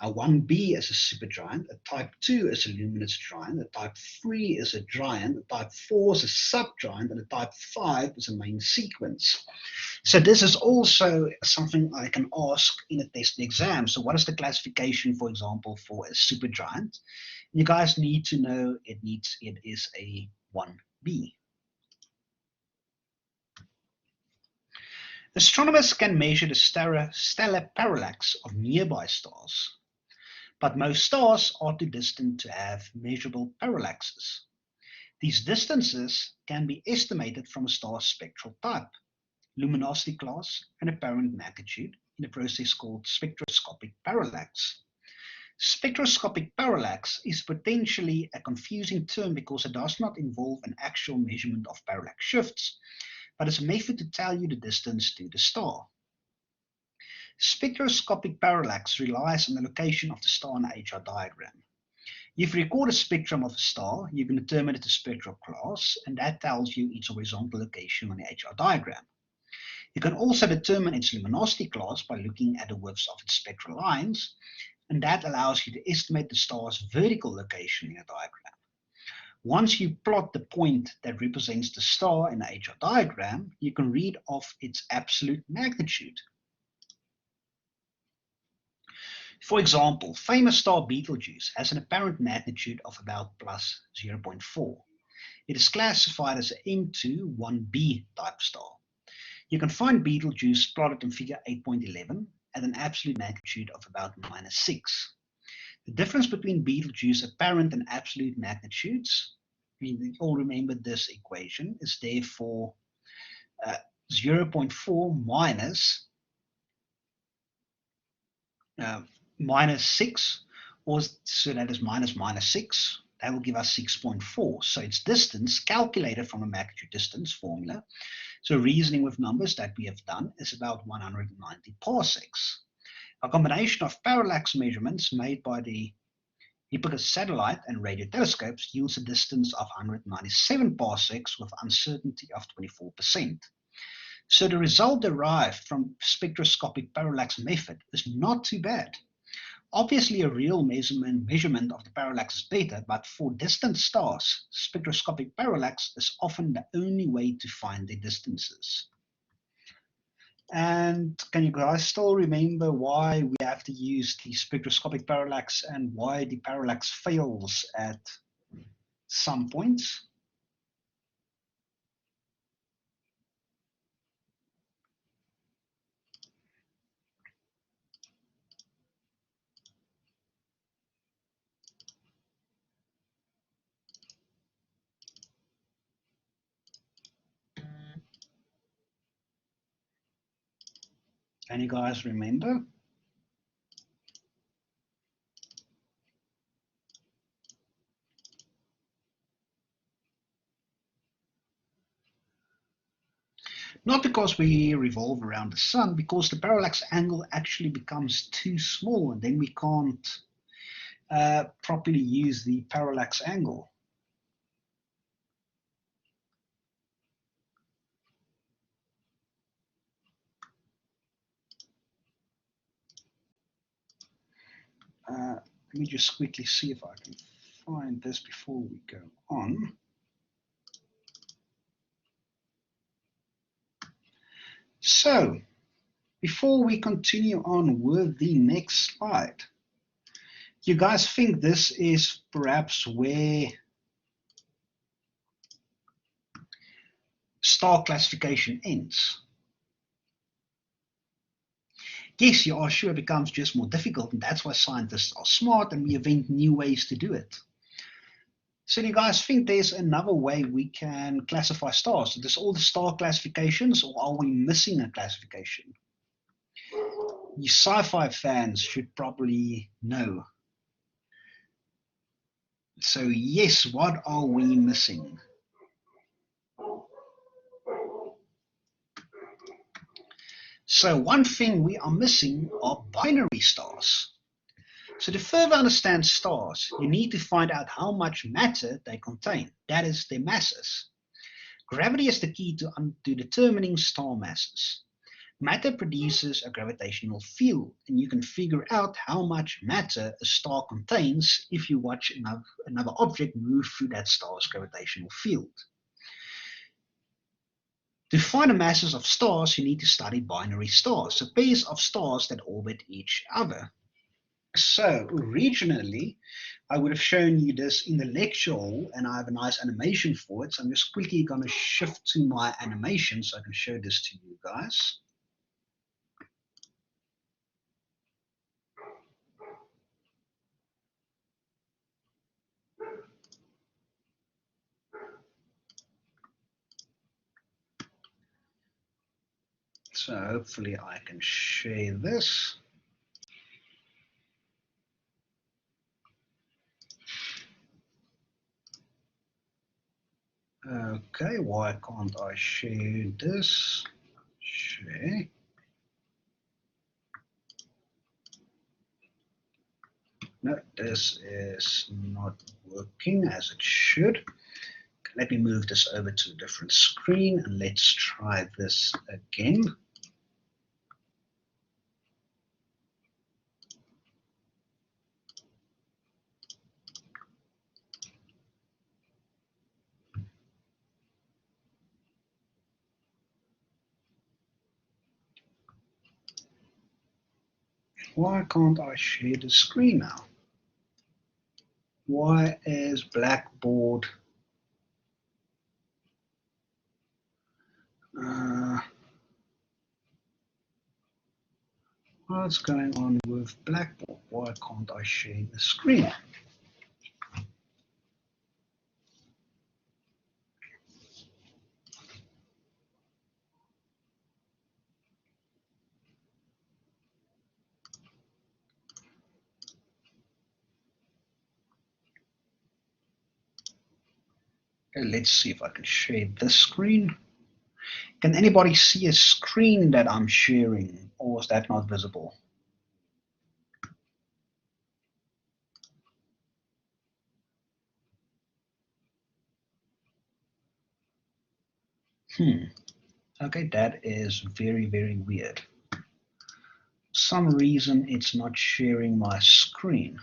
a 1b is a supergiant, a type 2 is a luminous giant, a type 3 is a giant, a type 4 is a subgiant, and a type 5 is a main sequence. So this is also something I can ask in a test exam. So what is the classification, for example, for a supergiant? You guys need to know it is a 1b. Astronomers can measure the stellar parallax of nearby stars, but most stars are too distant to have measurable parallaxes. These distances can be estimated from a star's spectral type, luminosity class, and apparent magnitude in a process called spectroscopic parallax. Spectroscopic parallax is potentially a confusing term because it does not involve an actual measurement of parallax shifts, but is a method to tell you the distance to the star. Spectroscopic parallax relies on the location of the star in the HR diagram. If you record a spectrum of a star, you can determine its spectral class, and that tells you its horizontal location on the HR diagram. You can also determine its luminosity class by looking at the widths of its spectral lines, and that allows you to estimate the star's vertical location in a diagram. Once you plot the point that represents the star in the HR diagram, you can read off its absolute magnitude. For example, famous star Betelgeuse has an apparent magnitude of about plus 0.4. It is classified as an M2 1b type star. You can find Betelgeuse plotted in figure 8.11 at an absolute magnitude of about minus 6. The difference between Betelgeuse apparent and absolute magnitudes, we all remember this equation, is therefore 0.4 minus 6, or so that is minus 6. That will give us 6.4. So its distance calculated from a magnitude distance formula. So reasoning with numbers that we have done is about 190 parsecs. A combination of parallax measurements made by the Hipparcos satellite and radio telescopes yields a distance of 197 parsecs with uncertainty of 24%. So the result derived from spectroscopic parallax method is not too bad. Obviously, a real measurement of the parallax is better, but for distant stars, spectroscopic parallax is often the only way to find the distances. And can you guys still remember why we have to use the spectroscopic parallax and why the parallax fails at some points? Can you guys remember? Not because we revolve around the sun, because the parallax angle actually becomes too small and then we can't properly use the parallax angle. Let me just quickly see if I can find this before we go on. So, before we continue on with the next slide, you guys think this is perhaps where star classification ends? Yes, you are sure it becomes just more difficult, and that's why scientists are smart and we invent new ways to do it. So do you guys think there's another way we can classify stars? There's all the star classifications, or are we missing a classification? You sci-fi fans should probably know. So yes, what are we missing? So one thing we are missing are binary stars. So to further understand stars, you need to find out how much matter they contain, that is, their masses. Gravity is the key to determining star masses. Matter produces a gravitational field, and you can figure out how much matter a star contains if you watch another object move through that star's gravitational field. To find the masses of stars, you need to study binary stars, so pairs of stars that orbit each other. So originally, I would have shown you this in the lecture hall, and I have a nice animation for it. So I'm just quickly going to shift to my animation so I can show this to you guys. So hopefully I can share this. Okay, why can't I share this? Share. No, this is not working as it should. Let me move this over to a different screen and let's try this again. Why can't I share the screen now? Why is Blackboard what's going on with Blackboard? Why can't I share the screen? Okay, let's see if I can share this screen. Can anybody see a screen that I'm sharing, or is that not visible? Okay, that is very, very weird. For some reason, it's not sharing my screen.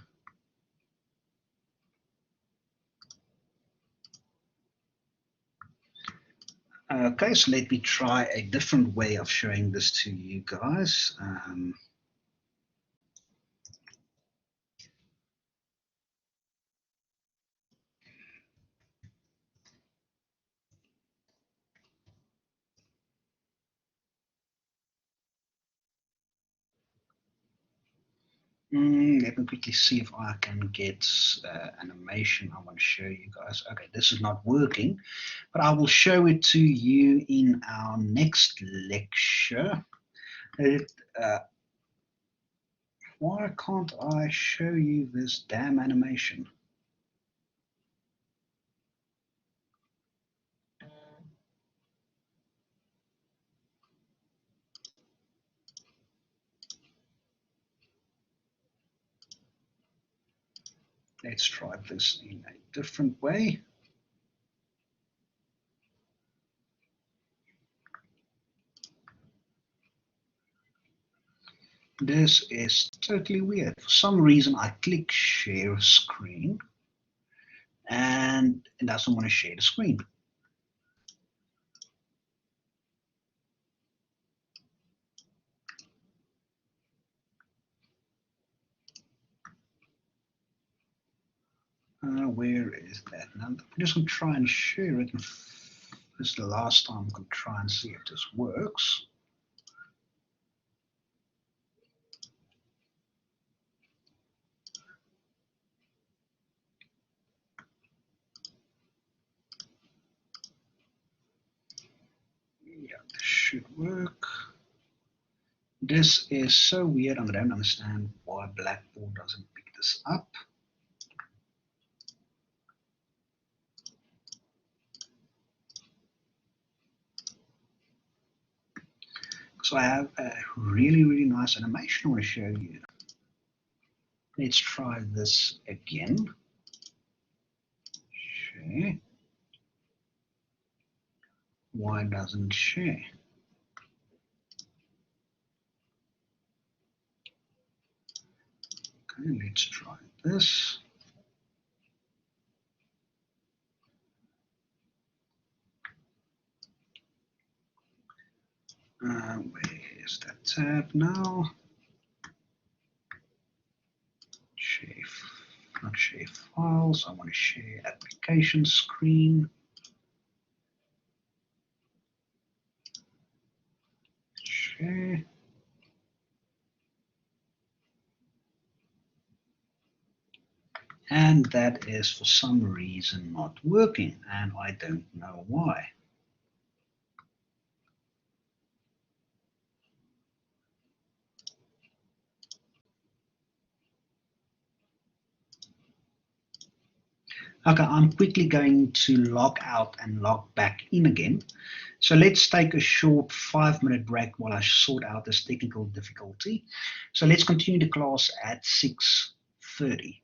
Okay, so let me try a different way of showing this to you guys. Let me quickly see if I can get animation I want to show you guys. Okay, this is not working, but I will show it to you in our next lecture. Why can't I show you this damn animation? Let's try this in a different way. This is totally weird. For some reason, I click share screen and it doesn't want to share the screen. Where is that? Now, I'm just going to try and share it. This is the last time I'm going to try and see if this works. Yeah, this should work. This is so weird. I don't understand why Blackboard doesn't pick this up. So I have a really, really nice animation I want to show you. Let's try this again. Share. Why doesn't share? Okay, let's try this. Where is that tab now? Share, not share files. I want to share application screen. Share. And that is for some reason not working, and I don't know why. Okay, I'm quickly going to log out and log back in again. So let's take a short 5-minute break while I sort out this technical difficulty. So let's continue the class at 6:30. 30.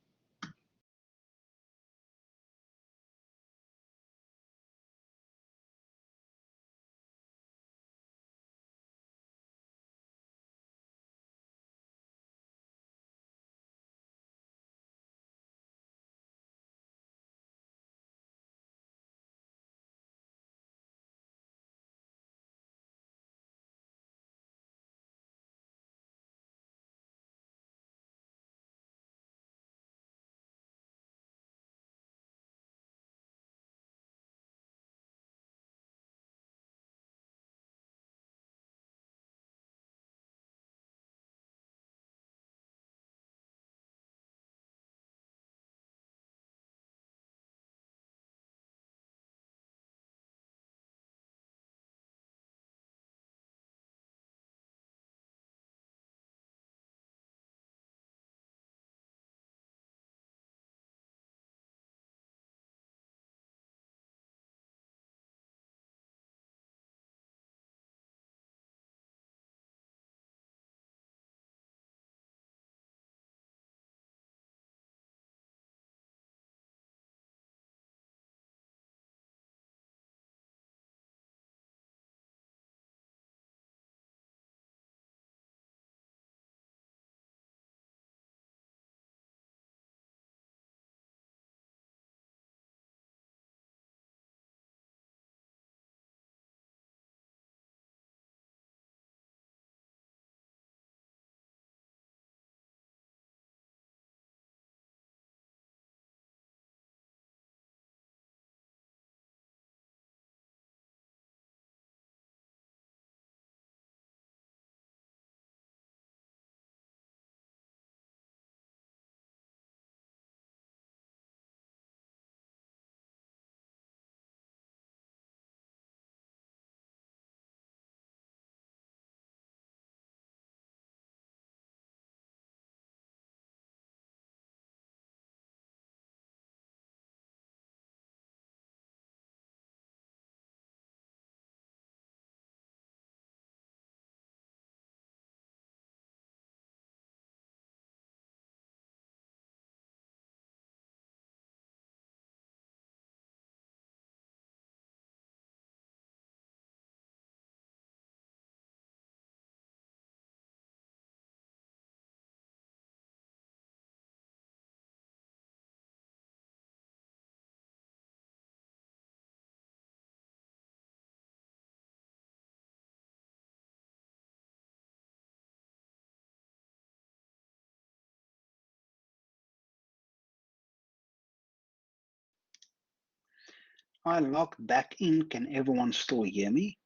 I logged back in. Can everyone still hear me?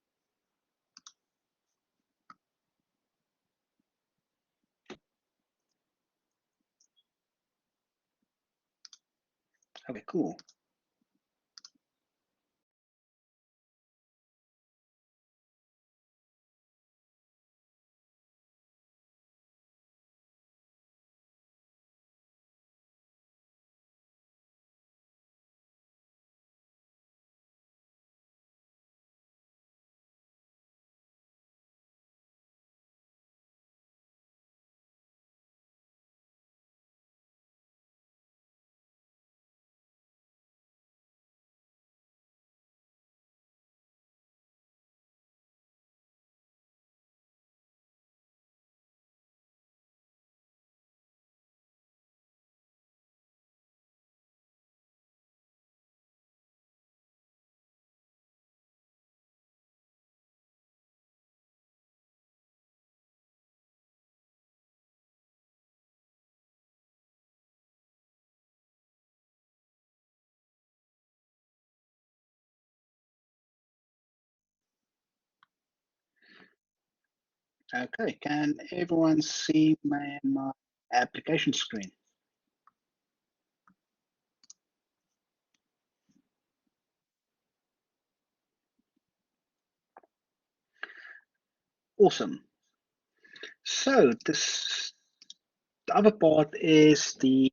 Okay, cool. Okay, can everyone see my application screen? Awesome. So the other part is the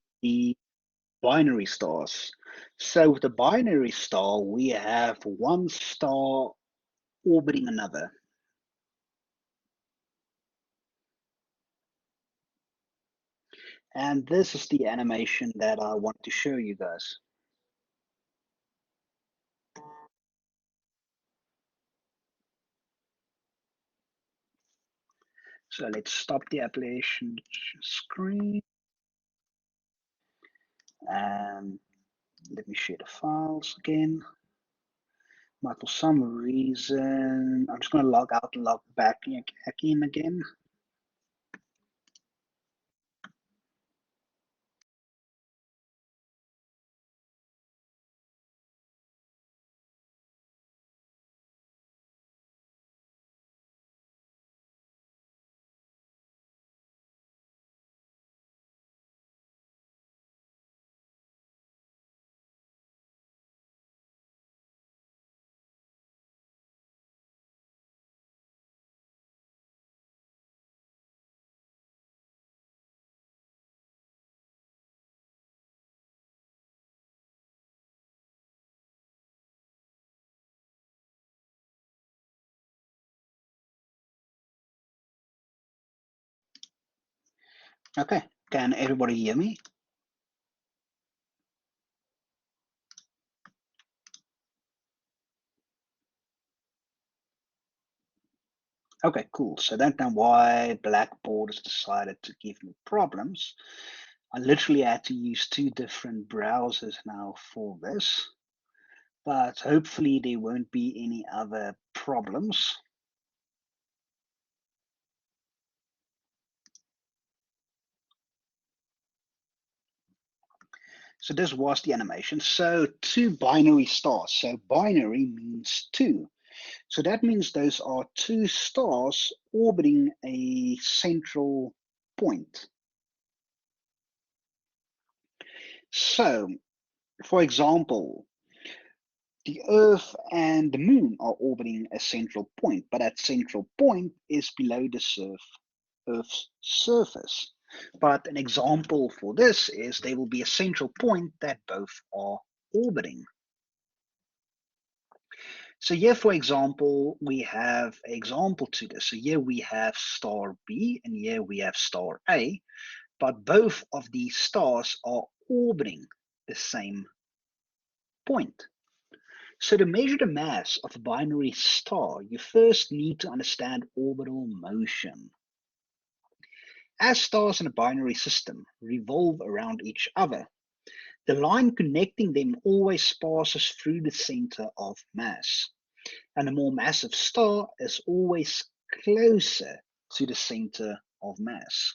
binary stars. So with the binary star, we have one star orbiting another. And this is the animation that I want to show you guys. So let's stop the application screen. And let me share the files again. But for some reason, I'm just going to log out and log back in again. Okay, can everybody hear me? Okay, cool. So I don't know why Blackboard has decided to give me problems. I literally had to use 2 different browsers now for this, but hopefully there won't be any other problems. So this was the animation. So 2 binary stars. So binary means 2. So that means those are 2 stars orbiting a central point. So, for example, the Earth and the Moon are orbiting a central point, but that central point is below the Earth's surface. But an example for this is there will be a central point that both are orbiting. So here, for example, we have an example to this. So here we have star B and here we have star A, but both of these stars are orbiting the same point. So to measure the mass of a binary star, you first need to understand orbital motion. As stars in a binary system revolve around each other, the line connecting them always passes through the center of mass. And a more massive star is always closer to the center of mass.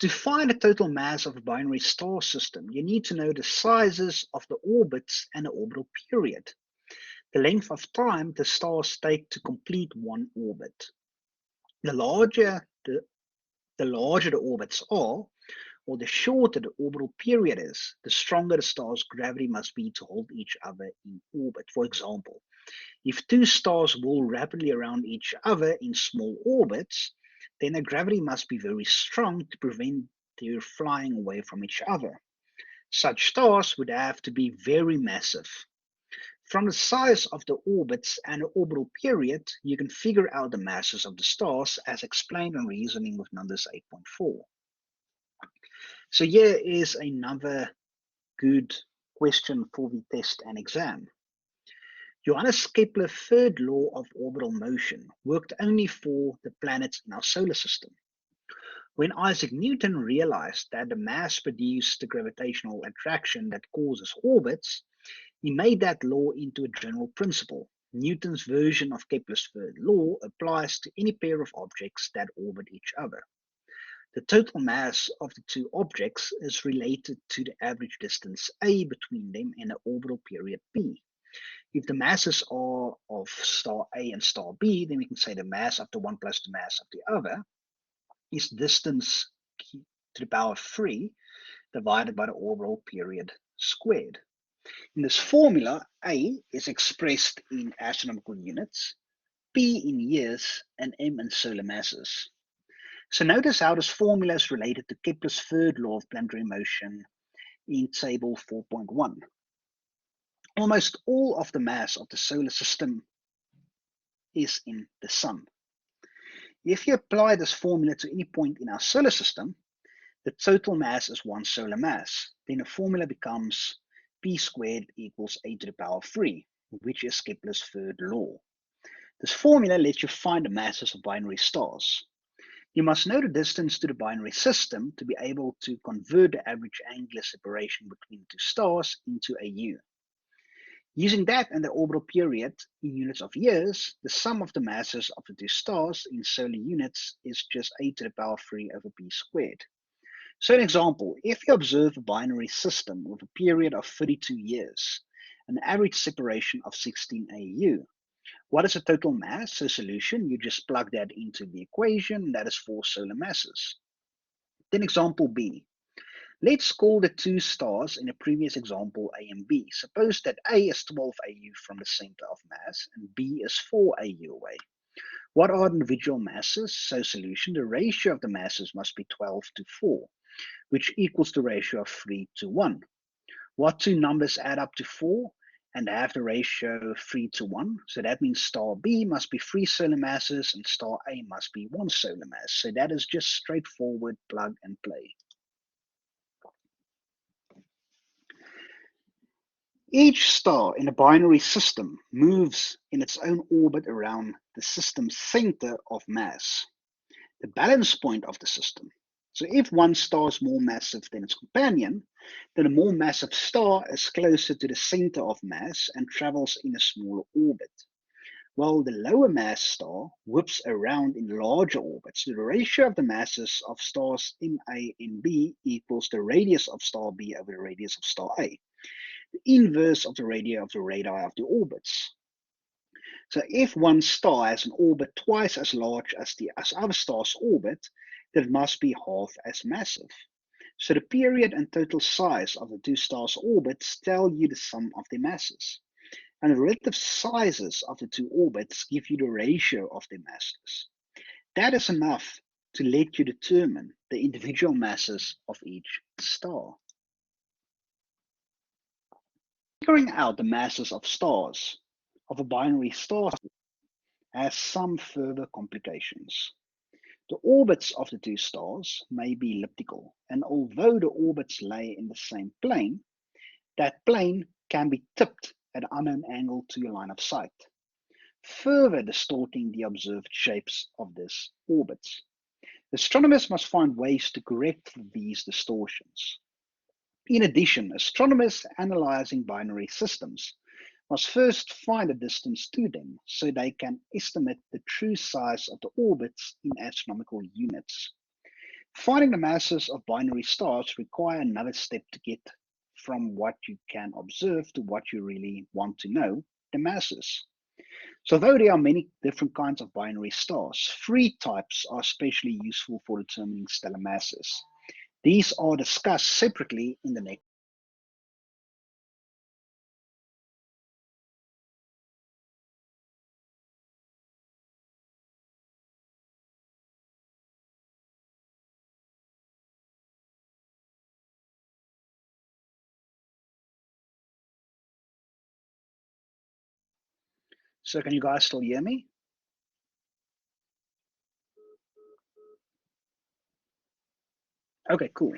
To find the total mass of a binary star system, you need to know the sizes of the orbits and the orbital period, the length of time the stars take to complete one orbit. The larger the orbits are, or the shorter the orbital period is, the stronger the star's gravity must be to hold each other in orbit. For example, if 2 stars whirl rapidly around each other in small orbits, then the gravity must be very strong to prevent their flying away from each other. Such stars would have to be very massive. From the size of the orbits and the orbital period, you can figure out the masses of the stars as explained in reasoning with numbers 8.4. So here is another good question for the test and exam. Johannes Kepler's third law of orbital motion worked only for the planets in our solar system. When Isaac Newton realized that the mass produced the gravitational attraction that causes orbits, he made that law into a general principle. Newton's version of Kepler's third law applies to any pair of objects that orbit each other. The total mass of the 2 objects is related to the average distance a between them and the orbital period b. If the masses are of star A and star B, then we can say the mass of the one plus the mass of the other is distance to the power of 3 divided by the orbital period squared. In this formula, A is expressed in astronomical units, P in years, and M in solar masses. So notice how this formula is related to Kepler's third law of planetary motion in table 4.1. Almost all of the mass of the solar system is in the sun. If you apply this formula to any point in our solar system, the total mass is one solar mass. Then the formula becomes p squared equals a to the power of 3, which is Kepler's third law. This formula lets you find the masses of binary stars. You must know the distance to the binary system to be able to convert the average angular separation between two stars into AU. Using that and the orbital period in units of years, the sum of the masses of the two stars in solar units is just a to the power of 3 over p squared. So an example, if you observe a binary system with a period of 32 years, an average separation of 16 AU, what is the total mass? So solution, you just plug that into the equation, that is 4 solar masses. Then example B. Let's call the two stars in the previous example A and B. Suppose that A is 12 AU from the center of mass and B is 4 AU away. What are the individual masses? So solution, the ratio of the masses must be 12 to 4, which equals the ratio of 3 to 1. What two numbers add up to 4 and have the ratio 3 to 1? So that means star B must be 3 solar masses and star A must be 1 solar mass. So that is just straightforward plug and play. Each star in a binary system moves in its own orbit around the system's center of mass, the balance point of the system. So if one star is more massive than its companion, then a more massive star is closer to the center of mass and travels in a smaller orbit, while the lower mass star whips around in larger orbits. So the ratio of the masses of stars in A and B equals the radius of star B over the radius of star A, the inverse of the radii of the of the orbits. So if one star has an orbit twice as large as other star's orbit, then it must be half as massive. So the period and total size of the two stars' orbits tell you the sum of their masses. And the relative sizes of the two orbits give you the ratio of their masses. That is enough to let you determine the individual masses of each star. Figuring out the masses of stars of a binary star has some further complications. The orbits of the two stars may be elliptical, and although the orbits lay in the same plane, that plane can be tipped at an unknown angle to your line of sight, further distorting the observed shapes of these orbits. Astronomers must find ways to correct for these distortions. In addition, astronomers analyzing binary systems must first find a distance to them so they can estimate the true size of the orbits in astronomical units. Finding the masses of binary stars require another step to get from what you can observe to what you really want to know, the masses. So though there are many different kinds of binary stars, 3 types are especially useful for determining stellar masses. These are discussed separately in the next. So can you guys still hear me? Okay, cool.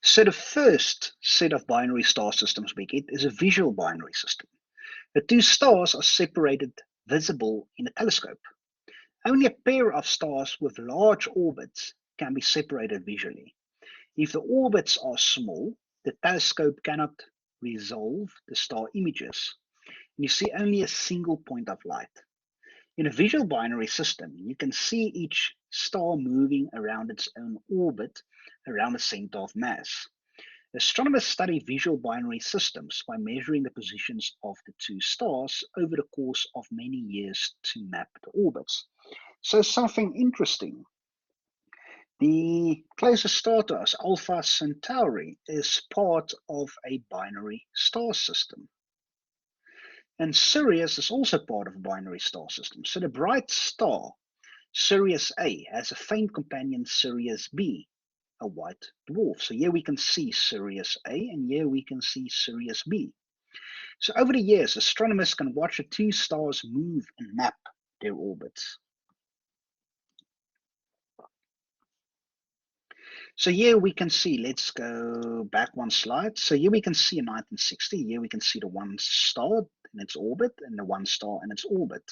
So the first set of binary star systems we get is a visual binary system. The two stars are separated visible in a telescope. Only a pair of stars with large orbits can be separated visually. If the orbits are small, the telescope cannot resolve the star images. You see only a single point of light. In a visual binary system, you can see each star moving around its own orbit around the center of mass. Astronomers study visual binary systems by measuring the positions of the two stars over the course of many years to map the orbits. So something interesting. The closest star to us, Alpha Centauri, is part of a binary star system. And Sirius is also part of a binary star system. So the bright star, Sirius A, has a faint companion, Sirius B, a white dwarf. So here we can see Sirius A, and here we can see Sirius B. So over the years, astronomers can watch the two stars move and map their orbits. So here we can see, let's go back one slide. So here we can see in 1960, here we can see the one star in its orbit and the one star in its orbit.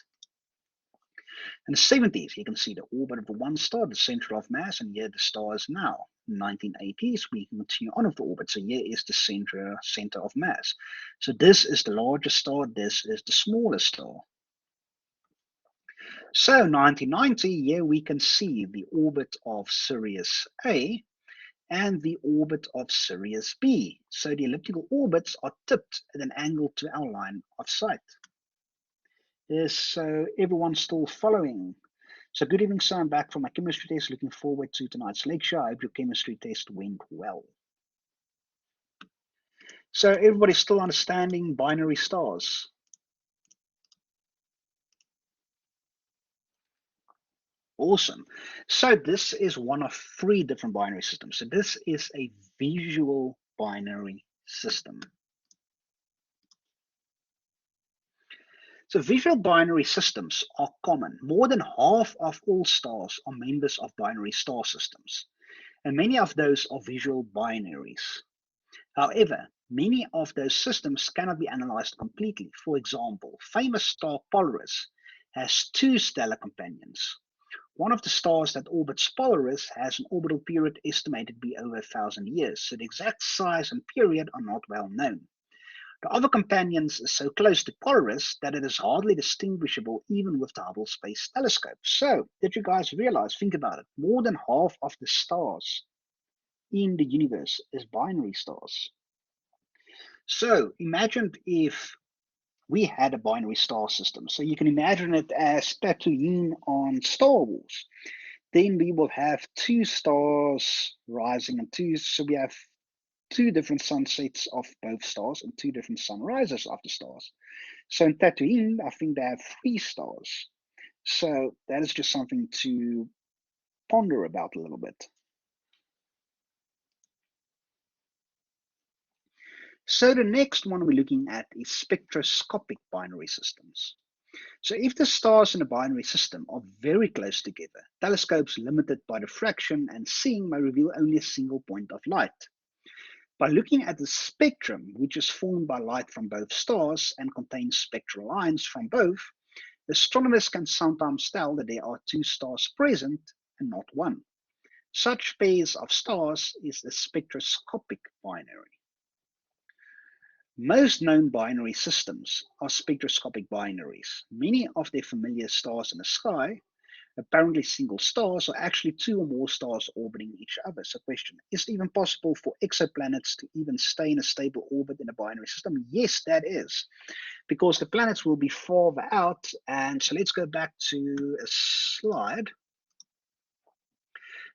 In the 70s, you can see the orbit of the one star, the center of mass, and here the star is now. In the 1980s, we can continue on with the orbit. So here is the center of mass. So this is the largest star, this is the smallest star. So 1990, here we can see the orbit of Sirius A and the orbit of Sirius B. So the elliptical orbits are tipped at an angle to our line of sight. Yes, so everyone's still following. So good evening, sir. I'm back from my chemistry test. Looking forward to tonight's lecture. I hope your chemistry test went well. So everybody's still understanding binary stars. Awesome. So this is one of 3 different binary systems. So this is a visual binary system. So visual binary systems are common. More than half of all stars are members of binary star systems, and many of those are visual binaries. However, many of those systems cannot be analyzed completely. For example, famous star Polaris has 2 stellar companions. One of the stars that orbits Polaris has an orbital period estimated to be over 1,000 years, so the exact size and period are not well known. The other companions are so close to Polaris that it is hardly distinguishable even with the Hubble Space Telescope. So, did you guys realize, think about it, more than half of the stars in the universe is binary stars. So, imagine if we had a binary star system. So you can imagine it as Tatooine on Star Wars. Then we will have 2 stars rising and 2, so we have 2 different sunsets of both stars and 2 different sunrises of the stars. So in Tatooine, I think they have 3 stars. So that is just something to ponder about a little bit. So the next one we're looking at is spectroscopic binary systems. So if the stars in a binary system are very close together, telescopes limited by diffraction and seeing may reveal only a single point of light. By looking at the spectrum, which is formed by light from both stars and contains spectral lines from both, astronomers can sometimes tell that there are 2 stars present and not one. Such pairs of stars is a spectroscopic binary. Most known binary systems are spectroscopic binaries. Many of their familiar stars in the sky, apparently single stars, are actually 2 or more stars orbiting each other. So question, is it even possible for exoplanets to even stay in a stable orbit in a binary system? Yes, that is, because the planets will be farther out. And so let's go back to a slide.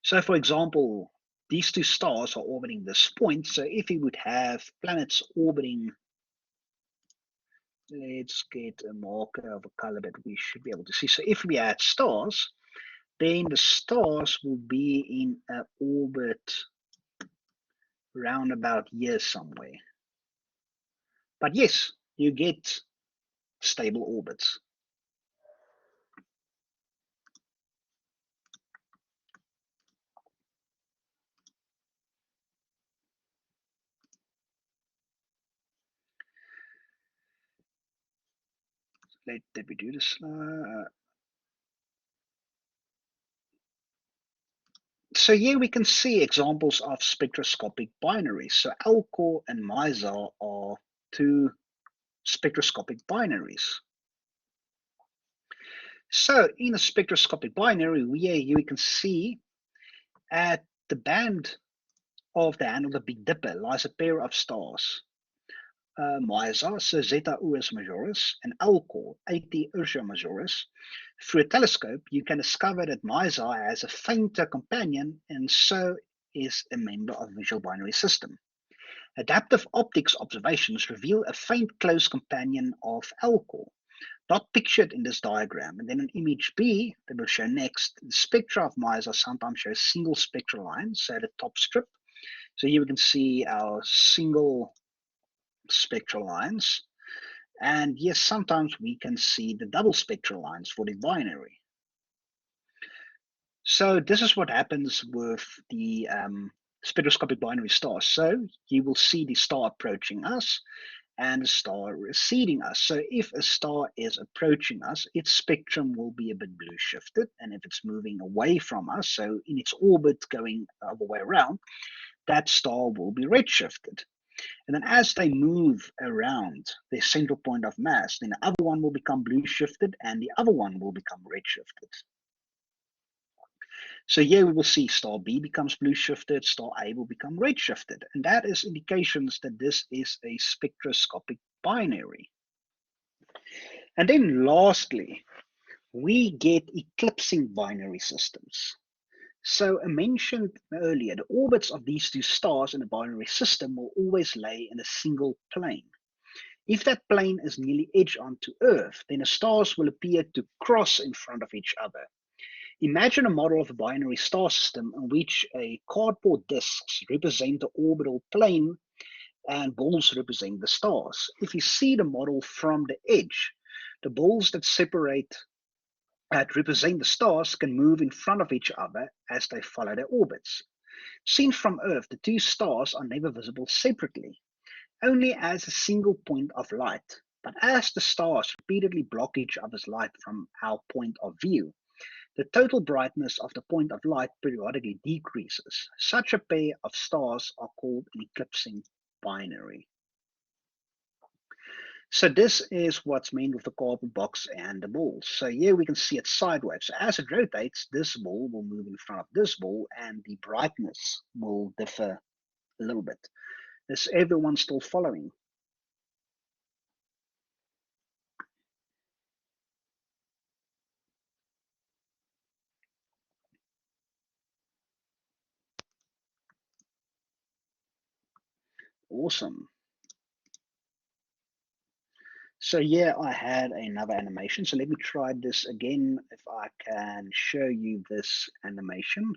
So for example, these 2 stars are orbiting this point. So if we would have planets orbiting, let's get a marker of a color that we should be able to see. So if we add stars, then the stars will be in an orbit round about here somewhere. But yes, you get stable orbits. Let me do this. So here we can see examples of spectroscopic binaries. So Alcor and Mizar are 2 spectroscopic binaries. So in a spectroscopic binary, here we can see at the band of the hand of the Big Dipper lies a pair of stars. Mizar, so Zeta Ursa Majoris, and Alcor, At Ursa Majoris. Through a telescope, you can discover that Mizar has a fainter companion and so is a member of the visual binary system. Adaptive optics observations reveal a faint close companion of Alcor, not pictured in this diagram. And then in image B, that we'll show next, the spectra of Mizar sometimes show single spectral lines, so the top strip. So here we can see our single spectral lines. And yes, sometimes we can see the double spectral lines for the binary. So this is what happens with the spectroscopic binary stars. So you will see the star approaching us and a star receding us. So if a star is approaching us, its spectrum will be a bit blue shifted. And if it's moving away from us, so in its orbit going the other way around, that star will be red shifted. And then as they move around their central point of mass, then the other one will become blue shifted and the other one will become red shifted. So here we will see star B becomes blue shifted, star A will become red shifted. And that is indications that this is a spectroscopic binary. And then lastly, we get eclipsing binary systems. So I mentioned earlier, the orbits of these two stars in a binary system will always lay in a single plane. If that plane is nearly edge onto Earth, then the stars will appear to cross in front of each other. Imagine a model of a binary star system in which a cardboard discs represent the orbital plane and balls represent the stars. If you see the model from the edge, the balls that represent the stars can move in front of each other as they follow their orbits. Seen from Earth, the two stars are never visible separately, only as a single point of light. But as the stars repeatedly block each other's light from our point of view, the total brightness of the point of light periodically decreases. Such a pair of stars are called an eclipsing binary. So this is what's meant with the cardboard box and the ball. So here we can see it sideways. So as it rotates, this ball will move in front of this ball and the brightness will differ a little bit. Is everyone still following? Awesome. So yeah, I had another animation. So let me try this again. If I can show you this animation.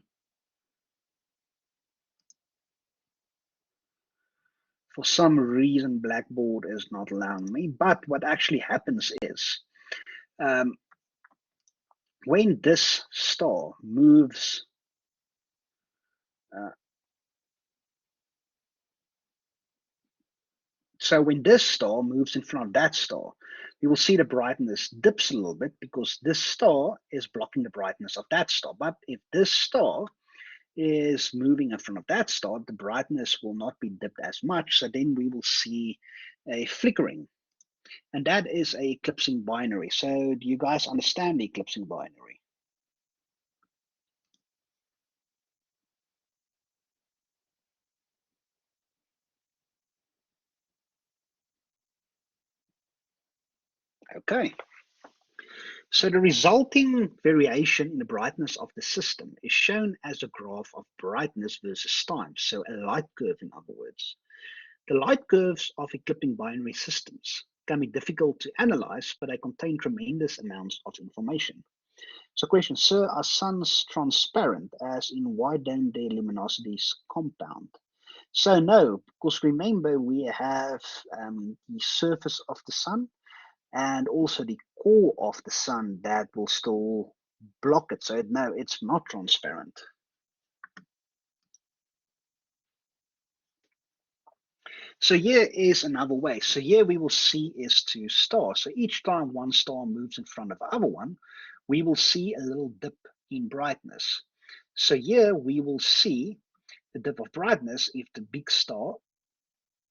For some reason, Blackboard is not allowing me. But what actually happens is when this star moves, so when this star moves in front of that star, you will see the brightness dips a little bit because this star is blocking the brightness of that star. But if this star is moving in front of that star, the brightness will not be dipped as much. So then we will see a flickering. And that is a eclipsing binary. So do you guys understand the eclipsing binary? Okay. So the resulting variation in the brightness of the system is shown as a graph of brightness versus time, so a light curve in other words. The light curves of eclipsing binary systems can be difficult to analyze, but they contain tremendous amounts of information. So question, sir, are suns transparent, as in why don't their luminosities compound? So no, because remember we have the surface of the sun and also the core of the sun that will still block it. So no, it's not transparent. So here is another way. So here we will see is two stars. So each time one star moves in front of the other one, we will see a little dip in brightness. So here we will see the dip of brightness if the big star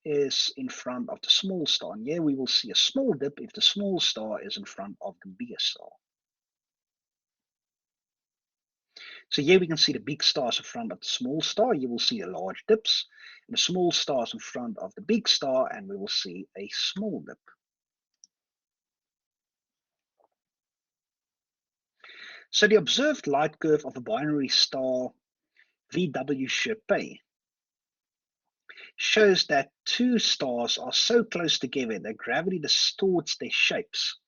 is in front of the small star. And here we will see a small dip if the small star is in front of the bigger star. So here we can see the big stars in front of the small star. You will see the large dips, and the small stars in front of the big star, and we will see a small dip. So the observed light curve of a binary star VW Chirpy shows that two stars are so close together that gravity distorts their shapes.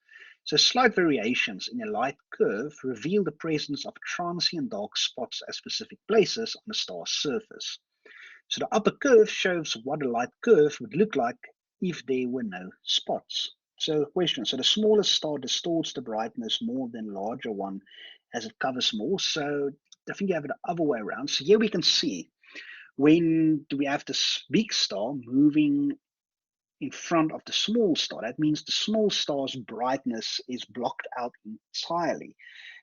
So slight variations in a light curve reveal the presence of transient dark spots at specific places on the star's surface. So the upper curve shows what a light curve would look like if there were no spots. So question, so the smallest star distorts the brightness more than larger one as it covers more. So I think you have it the other way around. So here we can see when do we have this big star moving in front of the small star. That means the small star's brightness is blocked out entirely,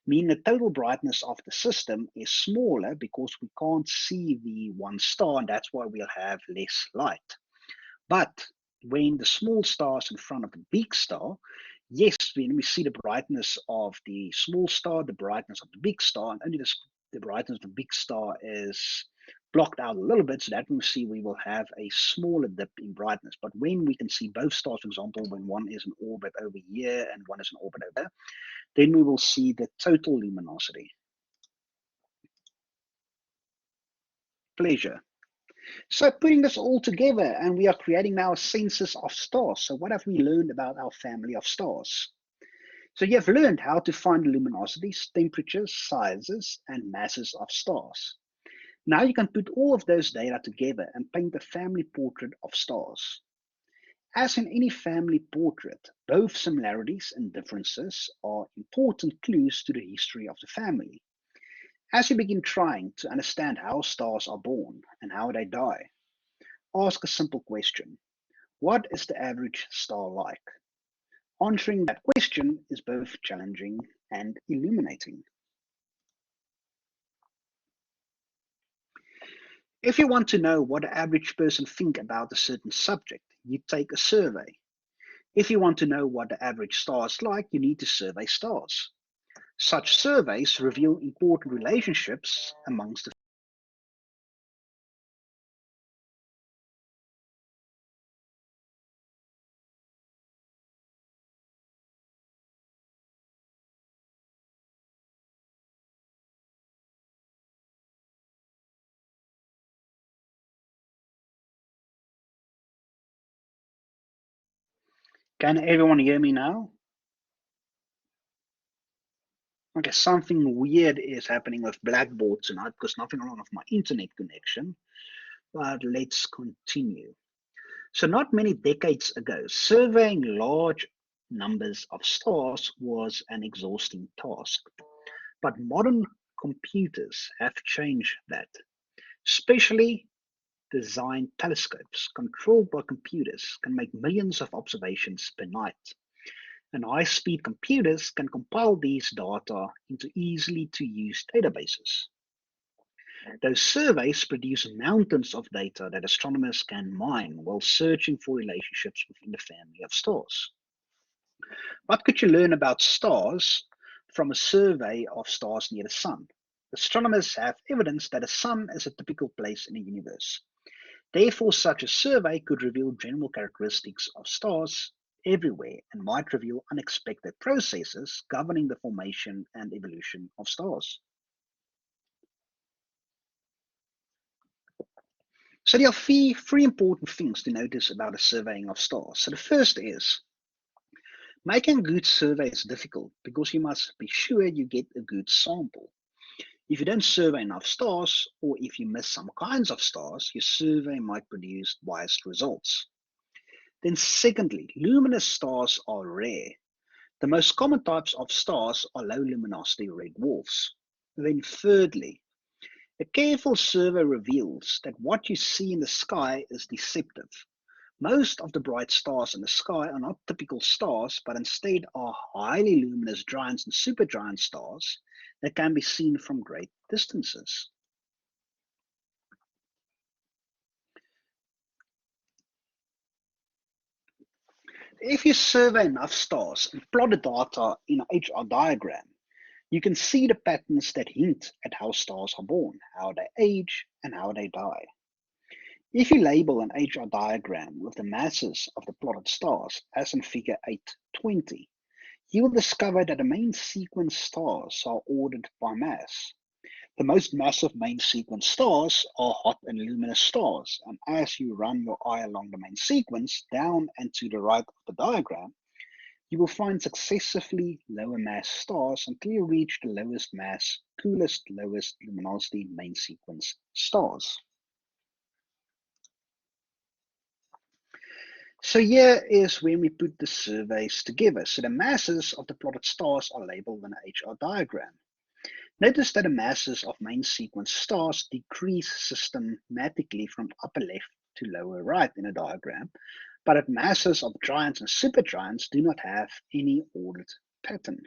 meaning the total brightness of the system is smaller because we can't see the one star, and that's why we'll have less light. But when the small star is in front of the big star, yes, when we see the brightness of the small star, the brightness of the big star, and only the brightness of the big star is blocked out a little bit, so that we see we will have a smaller dip in brightness. But when we can see both stars, for example, when one is in orbit over here and one is in orbit over there, then we will see the total luminosity. Pleasure. So putting this all together, and we are creating now a census of stars. So what have we learned about our family of stars? So you have learned how to find luminosities, temperatures, sizes, and masses of stars. Now you can put all of those data together and paint a family portrait of stars. As in any family portrait, both similarities and differences are important clues to the history of the family. As you begin trying to understand how stars are born and how they die, ask a simple question. What is the average star like? Answering that question is both challenging and illuminating. If you want to know what the average person thinks about a certain subject, you take a survey. If you want to know what the average star is like, you need to survey stars. Such surveys reveal important relationships amongst the. Can everyone hear me now? Okay, something weird is happening with Blackboard tonight because nothing wrong with my internet connection. But let's continue. So not many decades ago, surveying large numbers of stars was an exhausting task. But modern computers have changed that. Specially designed telescopes controlled by computers can make millions of observations per night. And high-speed computers can compile these data into easily to use databases. Those surveys produce mountains of data that astronomers can mine while searching for relationships within the family of stars. What could you learn about stars from a survey of stars near the Sun? Astronomers have evidence that the Sun is a typical place in the universe. Therefore, such a survey could reveal general characteristics of stars everywhere and might reveal unexpected processes governing the formation and evolution of stars. So there are three important things to notice about a surveying of stars. So the first is making a good survey is difficult because you must be sure you get a good sample. If you don't survey enough stars, or if you miss some kinds of stars, your survey might produce biased results. Then secondly, luminous stars are rare. The most common types of stars are low luminosity red dwarfs. Then thirdly, a careful survey reveals that what you see in the sky is deceptive. Most of the bright stars in the sky are not typical stars, but instead are highly luminous giants and supergiant stars that can be seen from great distances. If you survey enough stars and plot the data in an HR diagram, you can see the patterns that hint at how stars are born, how they age, and how they die. If you label an HR diagram with the masses of the plotted stars, as in figure 820, you will discover that the main sequence stars are ordered by mass. The most massive main sequence stars are hot and luminous stars, and as you run your eye along the main sequence, down and to the right of the diagram, you will find successively lower mass stars until you reach the lowest mass, coolest, lowest luminosity main sequence stars. So here is when we put the surveys together. So the masses of the plotted stars are labeled in an HR diagram. Notice that the masses of main sequence stars decrease systematically from upper left to lower right in a diagram, but that masses of giants and supergiants do not have any ordered pattern.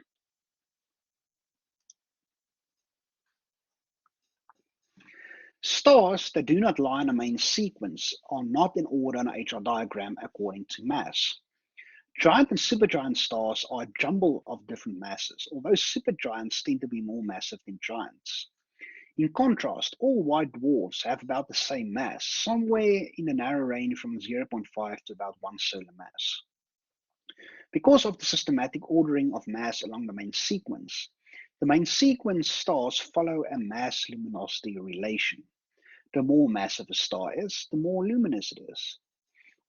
Stars that do not lie in a main sequence are not in order on an HR diagram according to mass. Giant and supergiant stars are a jumble of different masses, although supergiants tend to be more massive than giants. In contrast, all white dwarfs have about the same mass, somewhere in the narrow range from 0.5 to about 1 solar mass. Because of the systematic ordering of mass along the main sequence stars follow a mass-luminosity relation. The more massive a star is, the more luminous it is.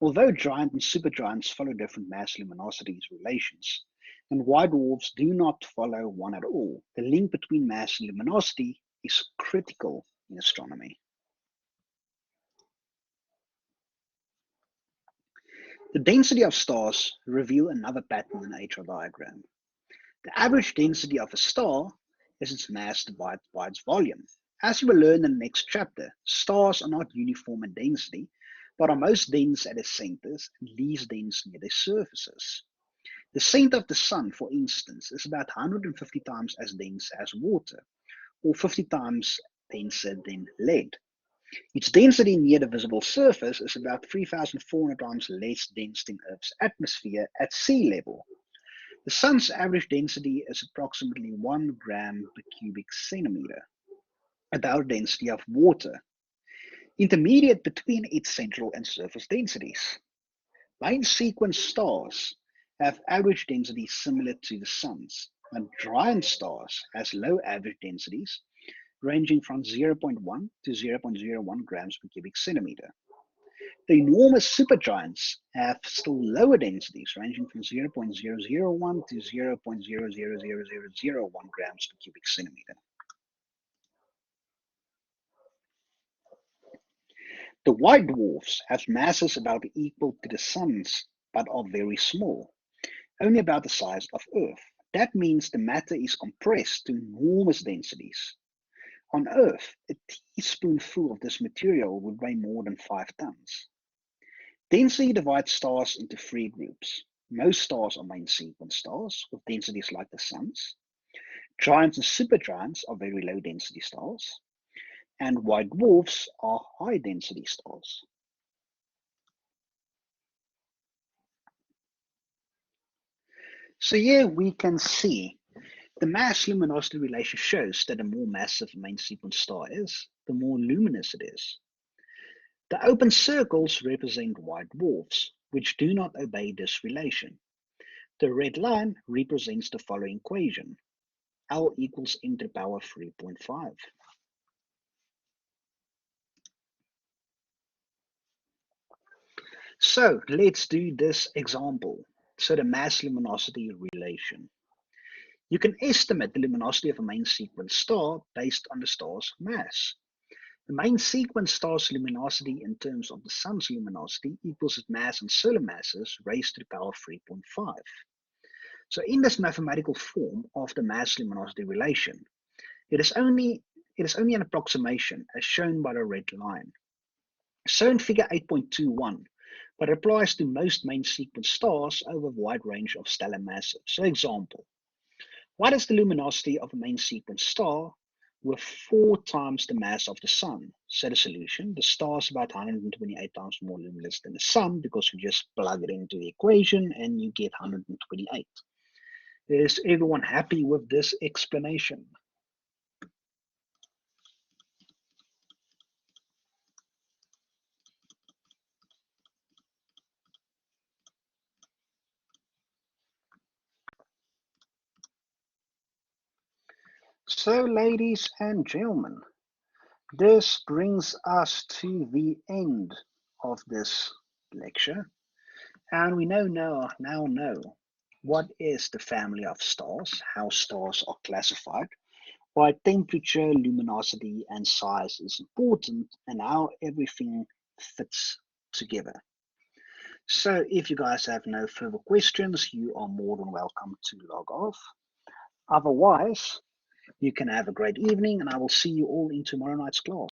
Although giant and supergiants follow different mass luminosities relations, and white dwarfs do not follow one at all, the link between mass and luminosity is critical in astronomy. The density of stars reveal another pattern in the HR diagram. The average density of a star is its mass divided by its volume. As you will learn in the next chapter, stars are not uniform in density, but are most dense at their centers and least dense near their surfaces. The center of the sun, for instance, is about 150 times as dense as water, or 50 times denser than lead. Its density near the visible surface is about 3,400 times less dense than Earth's atmosphere at sea level. The sun's average density is approximately 1 gram per cubic centimeter, about the density of water, intermediate between its central and surface densities. Main sequence stars have average densities similar to the sun's, and giant stars has low average densities ranging from 0.1 to 0.01 grams per cubic centimeter. The enormous supergiants have still lower densities ranging from 0.001 to 0.000001 grams per cubic centimeter. The white dwarfs have masses about equal to the sun's, but are very small, only about the size of Earth. That means the matter is compressed to enormous densities. On Earth, a teaspoonful of this material would weigh more than 5 tons. Density divides stars into 3 groups. Most stars are main sequence stars, with densities like the sun's. Giants and supergiants are very low density stars. And white dwarfs are high density stars. So here we can see the mass luminosity relation shows that the more massive a main sequence star is, the more luminous it is. The open circles represent white dwarfs, which do not obey this relation. The red line represents the following equation: L equals m to the power 3.5. So let's do this example. So the mass luminosity relation. You can estimate the luminosity of a main sequence star based on the star's mass. The main sequence star's luminosity in terms of the sun's luminosity equals its mass and solar masses raised to the power 3.5. So in this mathematical form of the mass luminosity relation, it is only an approximation as shown by the red line. So in figure 8.21, but it applies to most main sequence stars over a wide range of stellar masses. So example, what is the luminosity of a main sequence star with 4 times the mass of the sun? So the solution, the star is about 128 times more luminous than the sun because you just plug it into the equation and you get 128. Is everyone happy with this explanation? So ladies and gentlemen, this brings us to the end of this lecture, and we now know what is the family of stars, how stars are classified, why temperature, luminosity, and size is important, and how everything fits together. So if you guys have no further questions, you are more than welcome to log off. Otherwise, You can have a great evening, and I will see you all in tomorrow night's class.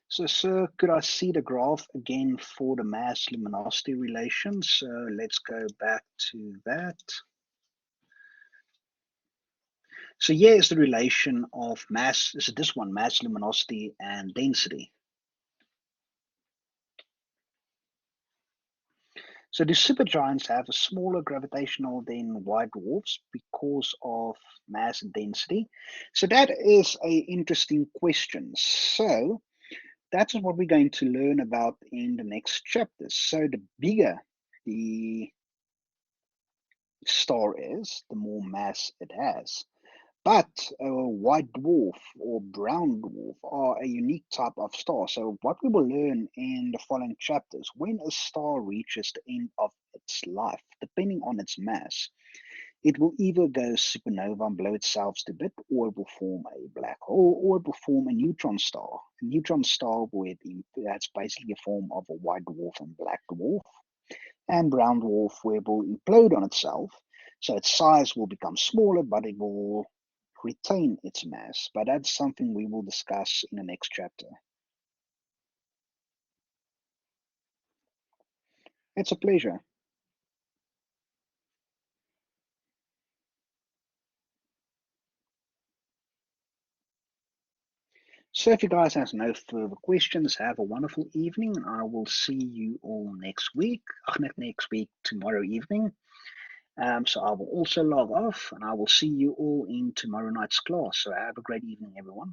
So, sir, could I see the graph again for the mass luminosity relation? So let's go back to that. So here is the relation of mass, is this one, mass luminosity and density. So do supergiants have a smaller gravitational than white dwarfs because of mass and density? So that is an interesting question. So that's what we're going to learn about in the next chapter. So the bigger the star is, the more mass it has. But a white dwarf or brown dwarf are a unique type of star. So what we will learn in the following chapters, when a star reaches the end of its life, depending on its mass, it will either go supernova and blow itself to bits, or it will form a black hole, or it will form a neutron star. A neutron star that's basically a form of a white dwarf and black dwarf, and brown dwarf where it will implode on itself. So its size will become smaller, but it will retain its mass. But that's something we will discuss in the next chapter. It's a pleasure. So if you guys have no further questions, have a wonderful evening, and I will see you all next week. Not next week, tomorrow evening. So I will also log off, and I will see you all in tomorrow night's class. So have a great evening, everyone.